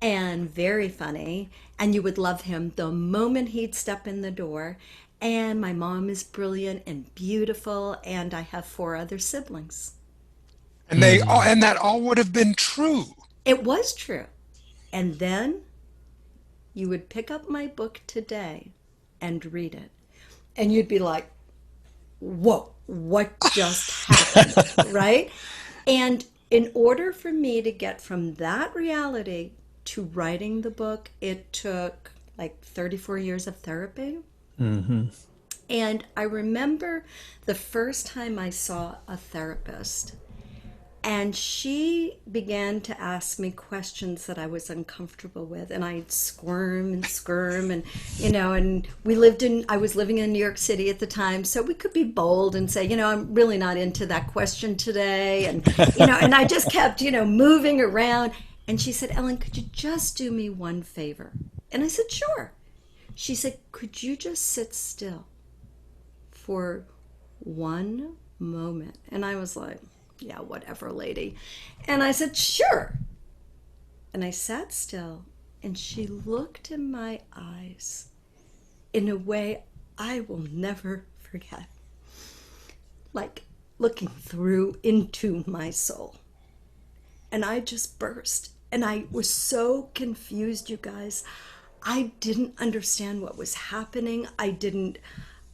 Speaker 1: and very funny, and you would love him the moment he'd step in the door. And my mom is brilliant and beautiful, and I have 4 other siblings.
Speaker 3: And and that all would have been true.
Speaker 1: It was true. And then you would pick up my book today and read it. And you'd be like, whoa, what just happened? Right? And in order for me to get from that reality to writing the book, it took like 34 years of therapy. And I remember the first time I saw a therapist, and she began to ask me questions that I was uncomfortable with, and I'd squirm, and and I was living in New York City at the time, so we could be bold and say, I'm really not into that question today, and and I just kept, moving around. And she said, Ellen, could you just do me one favor? And I said, sure. She said, could you just sit still for one moment? And I was like, yeah, whatever, lady. And I said, sure. And I sat still, and she looked in my eyes in a way I will never forget. Like looking through into my soul. And I just burst. And I was so confused, you guys. I didn't understand what was happening.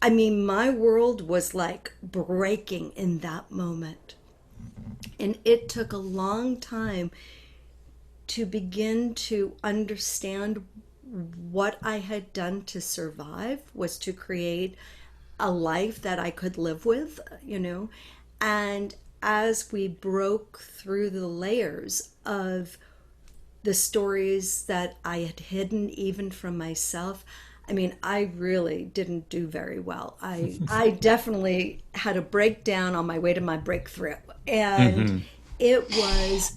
Speaker 1: My world was like breaking in that moment. And it took a long time to begin to understand what I had done to survive was to create a life that I could live with, And as we broke through the layers of the stories that I had hidden even from myself, I mean, I really didn't do very well. I definitely had a breakdown on my way to my breakthrough. And it was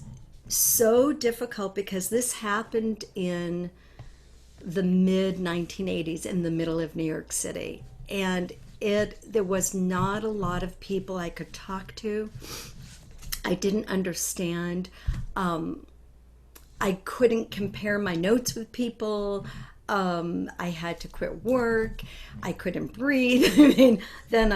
Speaker 1: so difficult because this happened in the mid 1980s in the middle of New York City. And there was not a lot of people I could talk to. I didn't understand. I couldn't compare my notes with people. I had to quit work. I couldn't breathe. I mean, then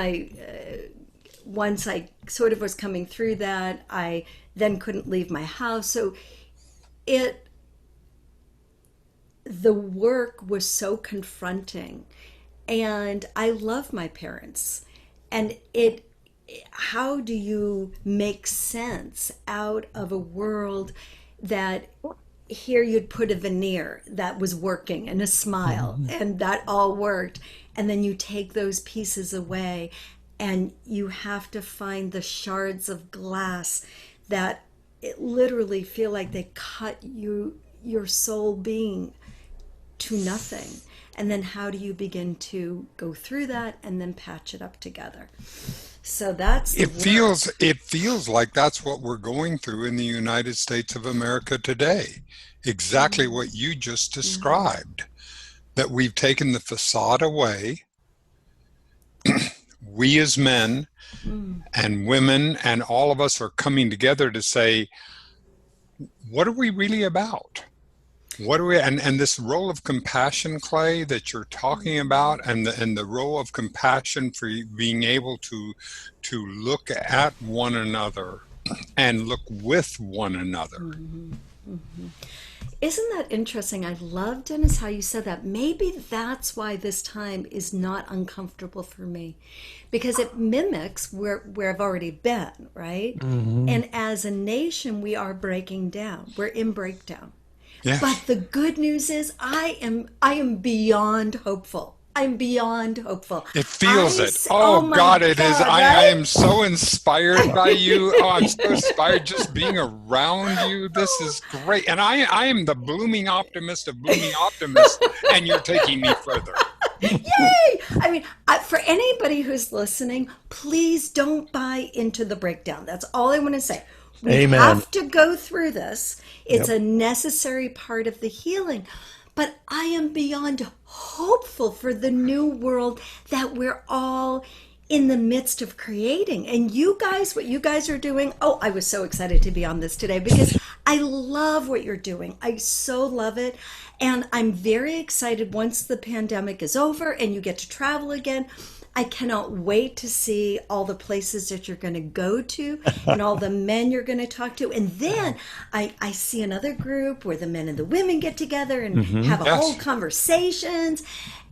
Speaker 1: once I sort of was coming through that, I then couldn't leave my house. So the work was so confronting. And I love my parents. And how do you make sense out of a world that here you'd put a veneer that was working and a smile and that all worked, and then you take those pieces away and you have to find the shards of glass that it literally feel like they cut your soul being to nothing. And then how do you begin to go through that and then patch it up together? So that's
Speaker 3: it feels like that's what we're going through in the United States of America today. Exactly what you just described. That we've taken the facade away. We as men and women and all of us are coming together to say, what are we really about? What are we, and this role of compassion, Clay, that you're talking about, and the role of compassion for being able to look at one another and look with one another.
Speaker 1: Isn't that interesting? I love, Dennis, how you said that. Maybe that's why this time is not uncomfortable for me, because it mimics where I've already been, right? And as a nation, we are breaking down. We're in breakdown.
Speaker 3: Yes.
Speaker 1: But the good news is I am beyond hopeful. I'm beyond hopeful.
Speaker 3: It feels it.
Speaker 1: Oh
Speaker 3: Oh
Speaker 1: my
Speaker 3: God, it is.
Speaker 1: God,
Speaker 3: I
Speaker 1: right?
Speaker 3: am so inspired by you. Oh, I'm so inspired just being around you. This is great. And I am the blooming optimist of blooming optimists, and you're taking me further.
Speaker 1: Yay! I mean, for anybody who's listening, please don't buy into the breakdown. That's all I want to say. We
Speaker 2: Amen.
Speaker 1: have to go through this. It's a necessary part of the healing. But I am beyond hopeful for the new world that we're all in the midst of creating. And you guys, what you guys are doing, I was so excited to be on this today because I love what you're doing. I so love it. And I'm very excited once the pandemic is over and you get to travel again. I cannot wait to see all the places that you're going to go to and all the men you're going to talk to. And then I see another group where the men and the women get together and have a whole conversations.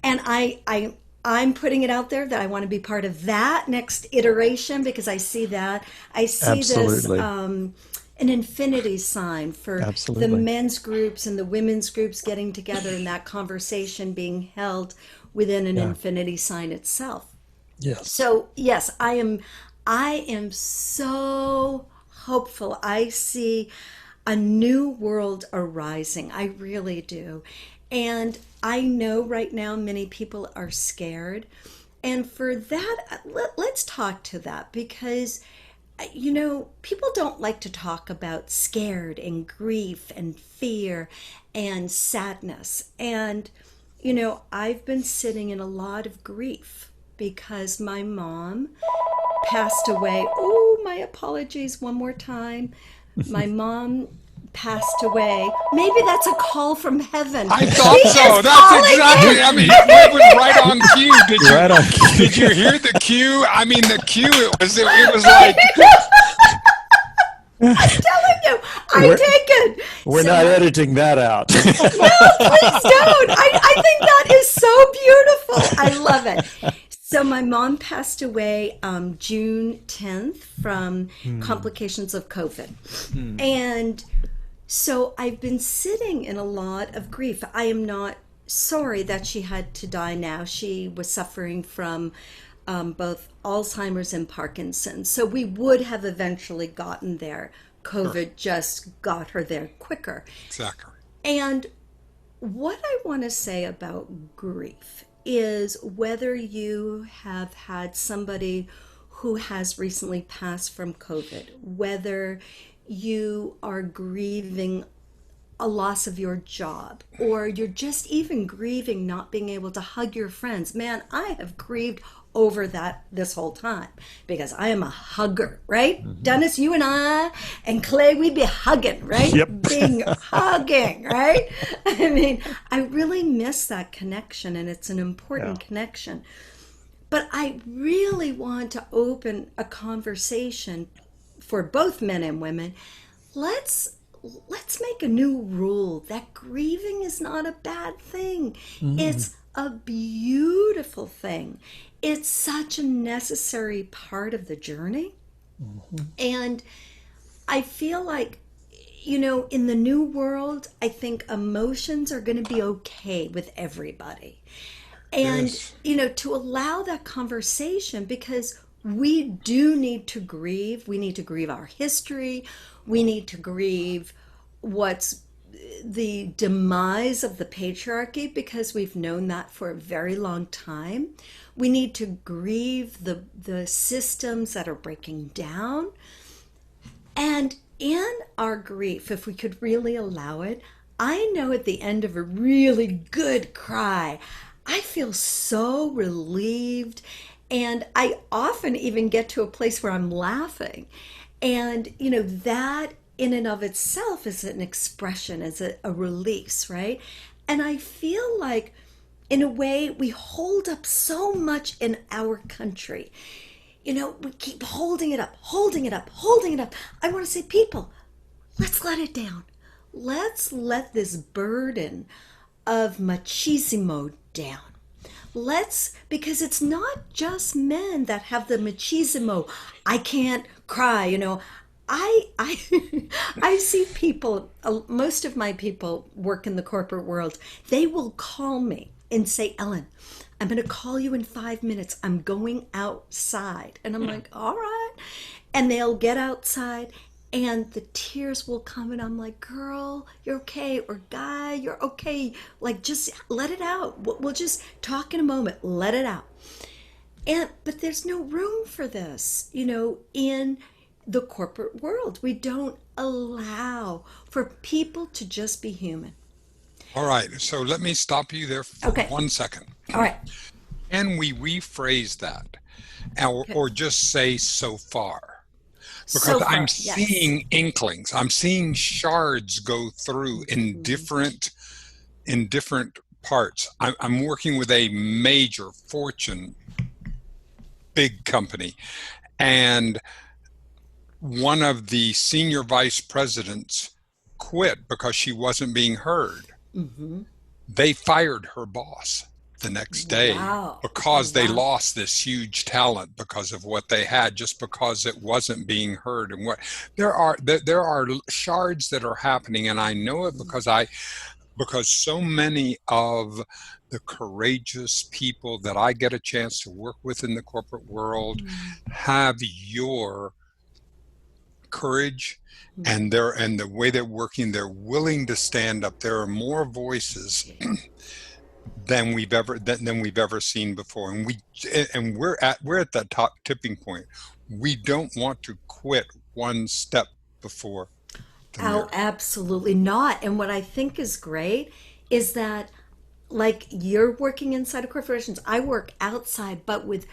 Speaker 1: And I'm putting it out there that I want to be part of that next iteration because I see that. I see this an infinity sign for the men's groups and the women's groups getting together and that conversation being held within an infinity sign itself.
Speaker 2: Yes.
Speaker 1: So yes, I am so hopeful. I see a new world arising. I really do. And I know right now many people are scared. And for that, let's talk to that because people don't like to talk about scared and grief and fear and sadness. And I've been sitting in a lot of grief because my mom passed away. Oh, my apologies one more time. My mom passed away. Maybe that's a call from heaven.
Speaker 3: I thought so. That's exactly. I mean, it was right on cue. Did you hear the cue? I mean, the cue. It was like.
Speaker 1: I'm telling you, I take it.
Speaker 2: We're not editing that out.
Speaker 1: No, please don't. I think that is so beautiful. I love it. So my mom passed away June 10th from complications of COVID. And so I've been sitting in a lot of grief. I am not sorry that she had to die now. She was suffering from both Alzheimer's and Parkinson's. So we would have eventually gotten there.
Speaker 3: Sure.
Speaker 1: COVID just got her there quicker.
Speaker 3: Exactly.
Speaker 1: And what I want to say about grief is whether you have had somebody who has recently passed from COVID, whether you are grieving a loss of your job, or you're just even grieving not being able to hug your friends. Man, I have grieved over that this whole time because I am a hugger, right? Dennis, you and I and Clay, we'd be hugging, right?
Speaker 2: Yep.
Speaker 1: Being hugging, right? I mean, I really miss that connection, and it's an important
Speaker 2: Yeah.
Speaker 1: connection. But I really want to open a conversation for both men and women. Let's let's make a new rule that grieving is not a bad thing. It's a beautiful thing. It's such a necessary part of the journey. And I feel like, in the new world, I think emotions are going to be okay with everybody. And,
Speaker 3: Yes.
Speaker 1: to allow that conversation, because we do need to grieve. We need to grieve our history. We need to grieve what's the demise of the patriarchy, because we've known that for a very long time. We need to grieve the systems that are breaking down. And in our grief, if we could really allow it, I know at the end of a really good cry, I feel so relieved. And I often even get to a place where I'm laughing. And, that in and of itself is an expression, is a release, right? And I feel like, in a way, we hold up so much in our country. We keep holding it up, holding it up, holding it up. I want to say, people, let's let it down. Let's let this burden of machismo down. Because it's not just men that have the machismo. I can't cry, I I see people, most of my people work in the corporate world. They will call me and say, Ellen, I'm going to call you in 5 minutes. I'm going outside. And I'm like, all right. And they'll get outside and the tears will come. And I'm like, girl, you're okay. Or guy, you're okay. Like, just let it out. We'll just talk in a moment. Let it out. But there's no room for this, in the corporate world. We don't allow for people to just be human.
Speaker 3: All right. So let me stop you there for
Speaker 1: Okay.
Speaker 3: 1 second.
Speaker 1: All right.
Speaker 3: Can we rephrase that, or,
Speaker 1: Okay.
Speaker 3: or just say so far?
Speaker 1: So
Speaker 3: Because I'm
Speaker 1: far, yes.
Speaker 3: seeing inklings. I'm seeing shards go through in different parts. I'm working with a major Fortune big company, and one of the senior vice presidents quit because she wasn't being heard.
Speaker 1: Mm-hmm.
Speaker 3: They fired her boss the next day
Speaker 1: Wow.
Speaker 3: because they
Speaker 1: Wow.
Speaker 3: lost this huge talent because of what they had, just because it wasn't being heard. And what there are shards that are happening, and I know it because so many of the courageous people that I get a chance to work with in the corporate world have your courage, and the way they're working. They're willing to stand up. There are more voices than we've ever seen before, and we're at that top tipping point. We don't want to quit one step before the
Speaker 1: Oh,
Speaker 3: mirror.
Speaker 1: absolutely not. And what I think is great is that, like, you're working inside of corporations, I work outside, but with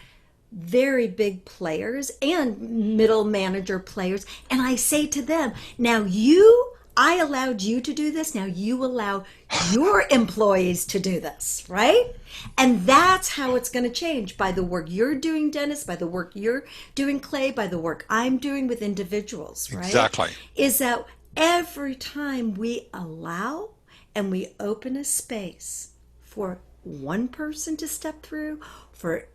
Speaker 1: very big players and middle manager players. And I say to them, now I allowed you to do this. Now you allow your employees to do this, right? And that's how it's going to change, by the work you're doing, Dennis, by the work you're doing, Clay, by the work I'm doing with individuals, right?
Speaker 3: Exactly.
Speaker 1: Is that every time we allow and we open a space for one person to step through, for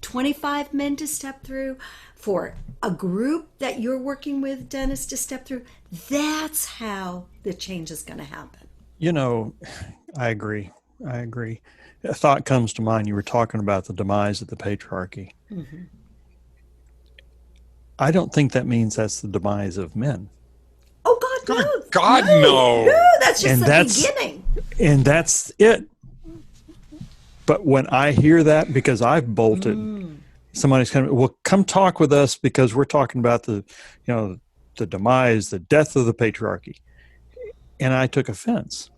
Speaker 1: 25 men to step through, for a group that you're working with, Dennis, to step through, that's how the change is going to happen.
Speaker 2: You know, I agree. I agree. A thought comes to mind. You were talking about the demise of the patriarchy.
Speaker 1: Mm-hmm.
Speaker 2: I don't think that means that's the demise of men.
Speaker 1: Oh God,
Speaker 3: Good
Speaker 1: no,
Speaker 3: God,
Speaker 1: no,
Speaker 3: no.
Speaker 1: that's just
Speaker 2: And
Speaker 1: the
Speaker 2: that's
Speaker 1: beginning.
Speaker 2: and that's it. But when I hear that, because I've bolted, somebody's coming, well, come talk with us because we're talking about the demise, the death of the patriarchy. And I took offense.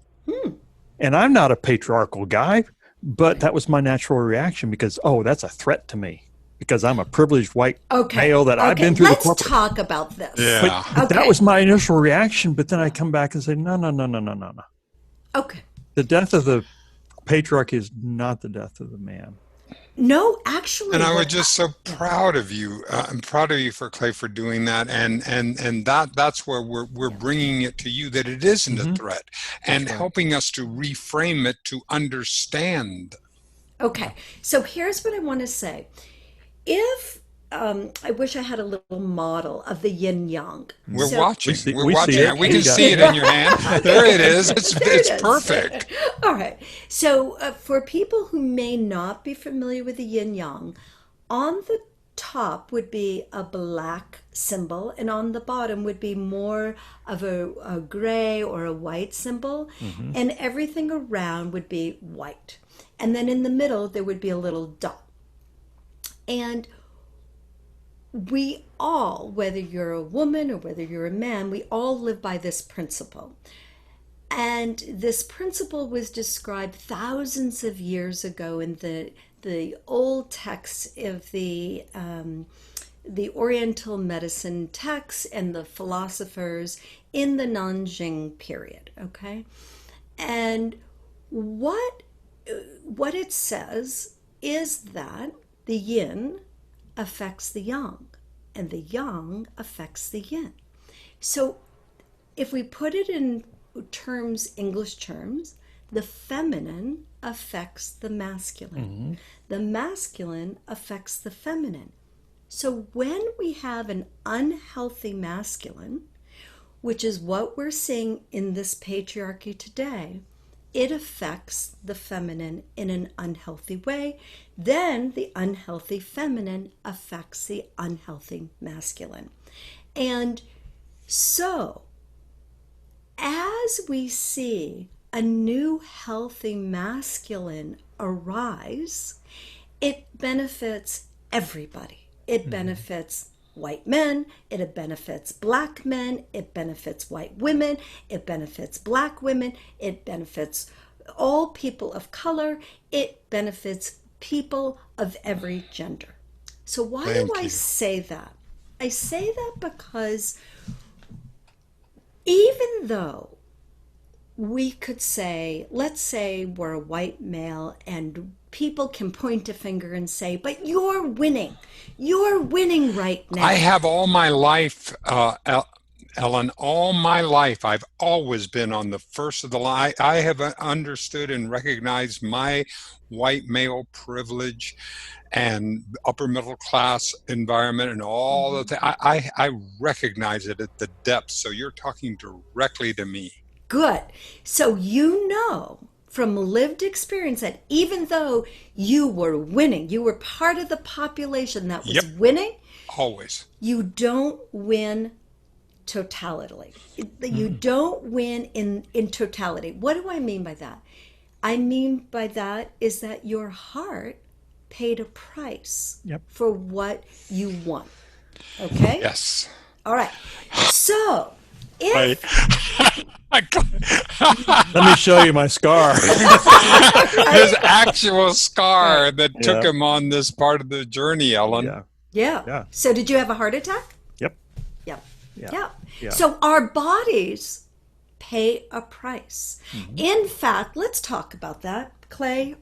Speaker 2: And I'm not a patriarchal guy, but
Speaker 1: Right.
Speaker 2: that was my natural reaction because, oh, that's a threat to me because I'm a privileged white
Speaker 1: Okay,
Speaker 2: male that I've
Speaker 1: okay,
Speaker 2: been through the
Speaker 1: let's
Speaker 2: corporate.
Speaker 1: talk about this.
Speaker 2: But
Speaker 3: Yeah.
Speaker 2: but that
Speaker 1: Okay,
Speaker 2: was my initial reaction. But then I come back and say, no, no, no, no, no, no, no.
Speaker 1: okay.
Speaker 2: The death of the patriarchy is not the death of the man.
Speaker 1: No,
Speaker 3: And
Speaker 1: actually,
Speaker 3: I was
Speaker 1: what?
Speaker 3: just so
Speaker 1: Yeah.
Speaker 3: proud of you. I'm proud of you for Clay for doing that, and that's where we're
Speaker 1: Yeah.
Speaker 3: bringing it to you that it isn't a
Speaker 2: Mm-hmm.
Speaker 3: threat,
Speaker 2: That's
Speaker 3: and
Speaker 2: right.
Speaker 3: helping us to reframe it to understand.
Speaker 1: Okay, so here's what I want to say. If I wish I had a little model of the yin yang.
Speaker 3: We're
Speaker 2: Mm.
Speaker 1: So
Speaker 3: watching. We're
Speaker 2: We see
Speaker 3: watching
Speaker 2: it.
Speaker 3: it. We
Speaker 2: We
Speaker 3: can
Speaker 2: got
Speaker 3: see it in your hand. There
Speaker 1: okay,
Speaker 3: it is.
Speaker 1: there it
Speaker 3: It's
Speaker 1: is.
Speaker 3: perfect.
Speaker 1: All right. So for people who may not be familiar with the yin yang, on the top would be a black symbol, and on the bottom would be more of a gray or a white symbol,
Speaker 2: Mm-hmm.
Speaker 1: and everything around would be white. And then in the middle, there would be a little dot. And we all, whether you're a woman or whether you're a man, we all live by this principle. And this principle was described thousands of years ago in the old texts of the Oriental medicine texts and the philosophers in the Nanjing period. Okay, and what what it says is that the yin affects the yang, and the yang affects the yin. So if we put it in terms, English terms, the feminine affects the masculine.
Speaker 2: Mm-hmm.
Speaker 1: The masculine affects the feminine. So when we have an unhealthy masculine, which is what we're seeing in this patriarchy today, it affects the feminine in an unhealthy way. Then the unhealthy feminine affects the unhealthy masculine. And so, as we see a new healthy masculine arise, it benefits everybody. It benefits white men, it benefits black men, it benefits white women, it benefits black women, it benefits all people of color, it benefits people of every gender. So why do
Speaker 3: Thank
Speaker 1: I
Speaker 3: you.
Speaker 1: say that? I say that because even though we could say, let's say we're a white male and people can point a finger and say, but you're winning. You're winning right
Speaker 3: I
Speaker 1: now.
Speaker 3: have all my life, Ellen, all my life, I've always been on the first of the line. I have understood and recognized my white male privilege and upper middle class environment and all the things. I recognize it at the depth. So you're talking directly to me.
Speaker 1: Good. So you know from lived experience that even though you were winning, you were part of the population that was
Speaker 3: Yep,
Speaker 1: winning,
Speaker 3: always.
Speaker 1: you don't win totality. You don't win in totality. What do I mean by that? I mean by that is that your heart paid a price
Speaker 2: Yep.
Speaker 1: for what you won. Okay?
Speaker 3: Yes.
Speaker 1: All right. So,
Speaker 3: I,
Speaker 1: if
Speaker 2: Let me show you my scar.
Speaker 3: his
Speaker 1: right?
Speaker 3: actual
Speaker 1: Right.
Speaker 3: scar that took
Speaker 2: Yeah.
Speaker 3: him on this part of the journey, Ellen.
Speaker 2: Yeah.
Speaker 1: Yeah.
Speaker 2: Yeah.
Speaker 1: So, did you have a heart attack?
Speaker 2: Yep.
Speaker 1: Yeah.
Speaker 2: Yeah.
Speaker 1: Yeah.
Speaker 2: Yeah.
Speaker 1: So, our bodies pay a price. In fact, let's talk about that, Clay,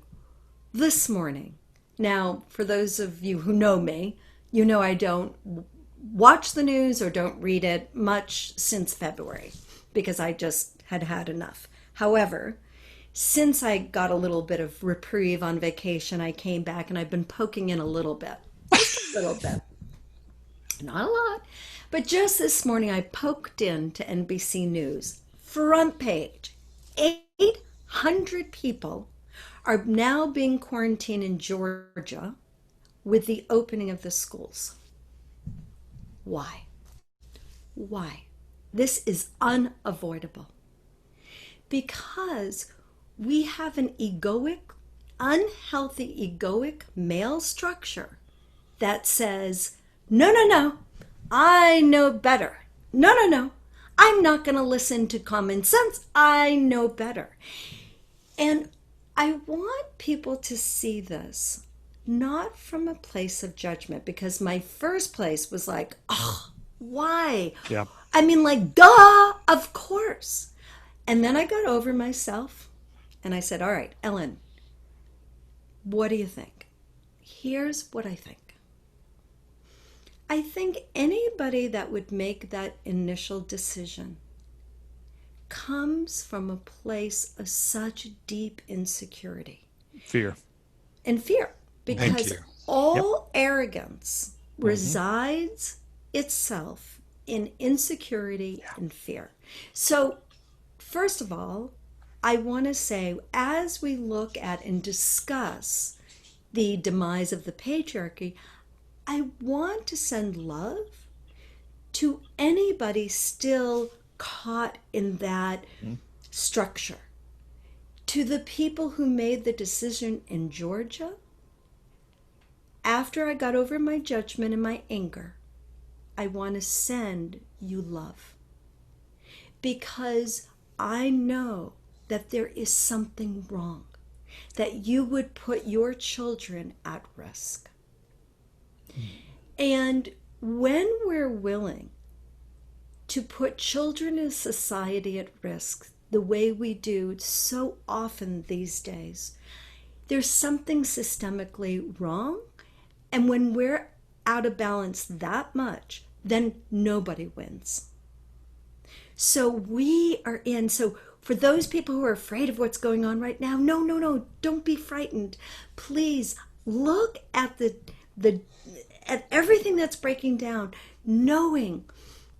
Speaker 1: this morning. Now, for those of you who know me, you know I don't watch the news or don't read it much since February because I just had had enough. However, since I got a little bit of reprieve on vacation, I came back and I've been poking in a little bit. Just a little bit. Not a lot. But just this morning, I poked in to NBC News. Front page. 800 people are now being quarantined in Georgia with the opening of the schools. Why? Why? This is unavoidable. Because we have an unhealthy egoic male structure that says, no, no, no, I know better. No, no, no, I'm not going to listen to common sense. I know better. And I want people to see this not from a place of judgment, because my first place was like, oh, why?
Speaker 2: Yeah.
Speaker 1: I mean, like, duh, of course. And then I got over myself and I said, all right, Ellen, what do you think? Here's what I think. I think anybody that would make that initial decision comes from a place of such deep insecurity.
Speaker 2: Fear.
Speaker 1: And fear.
Speaker 3: Thank
Speaker 1: Because
Speaker 3: you.
Speaker 1: all arrogance resides itself in insecurity and fear. So, first of all, I want to say, as we look at and discuss the demise of the patriarchy, I want to send love to anybody still caught in that structure. To the people who made the decision in Georgia, after I got over my judgment and my anger, I want to send you love. Because I know that there is something wrong, that you would put your children at risk. And when we're willing to put children in society at risk the way we do so often these days, there's something systemically wrong. And when we're out of balance that much, then nobody wins. So we are in. So for those people who are afraid of what's going on right now, no, don't be frightened. Please look at at everything that's breaking down, knowing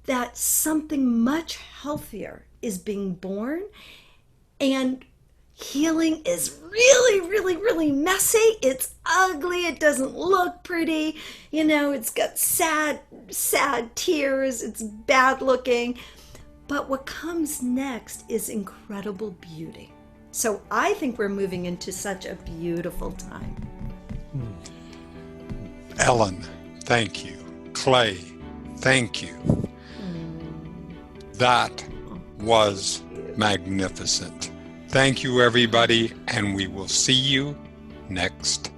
Speaker 1: that something much healthier is being born, and healing is really, really, really messy. It's ugly. It doesn't look pretty. You know, it's got sad tears. It's bad looking. But what comes next is incredible beauty. So I think we're moving into such a beautiful time.
Speaker 3: Ellen, thank you. Clay, thank you. That was magnificent. Thank you, everybody, and we will see you next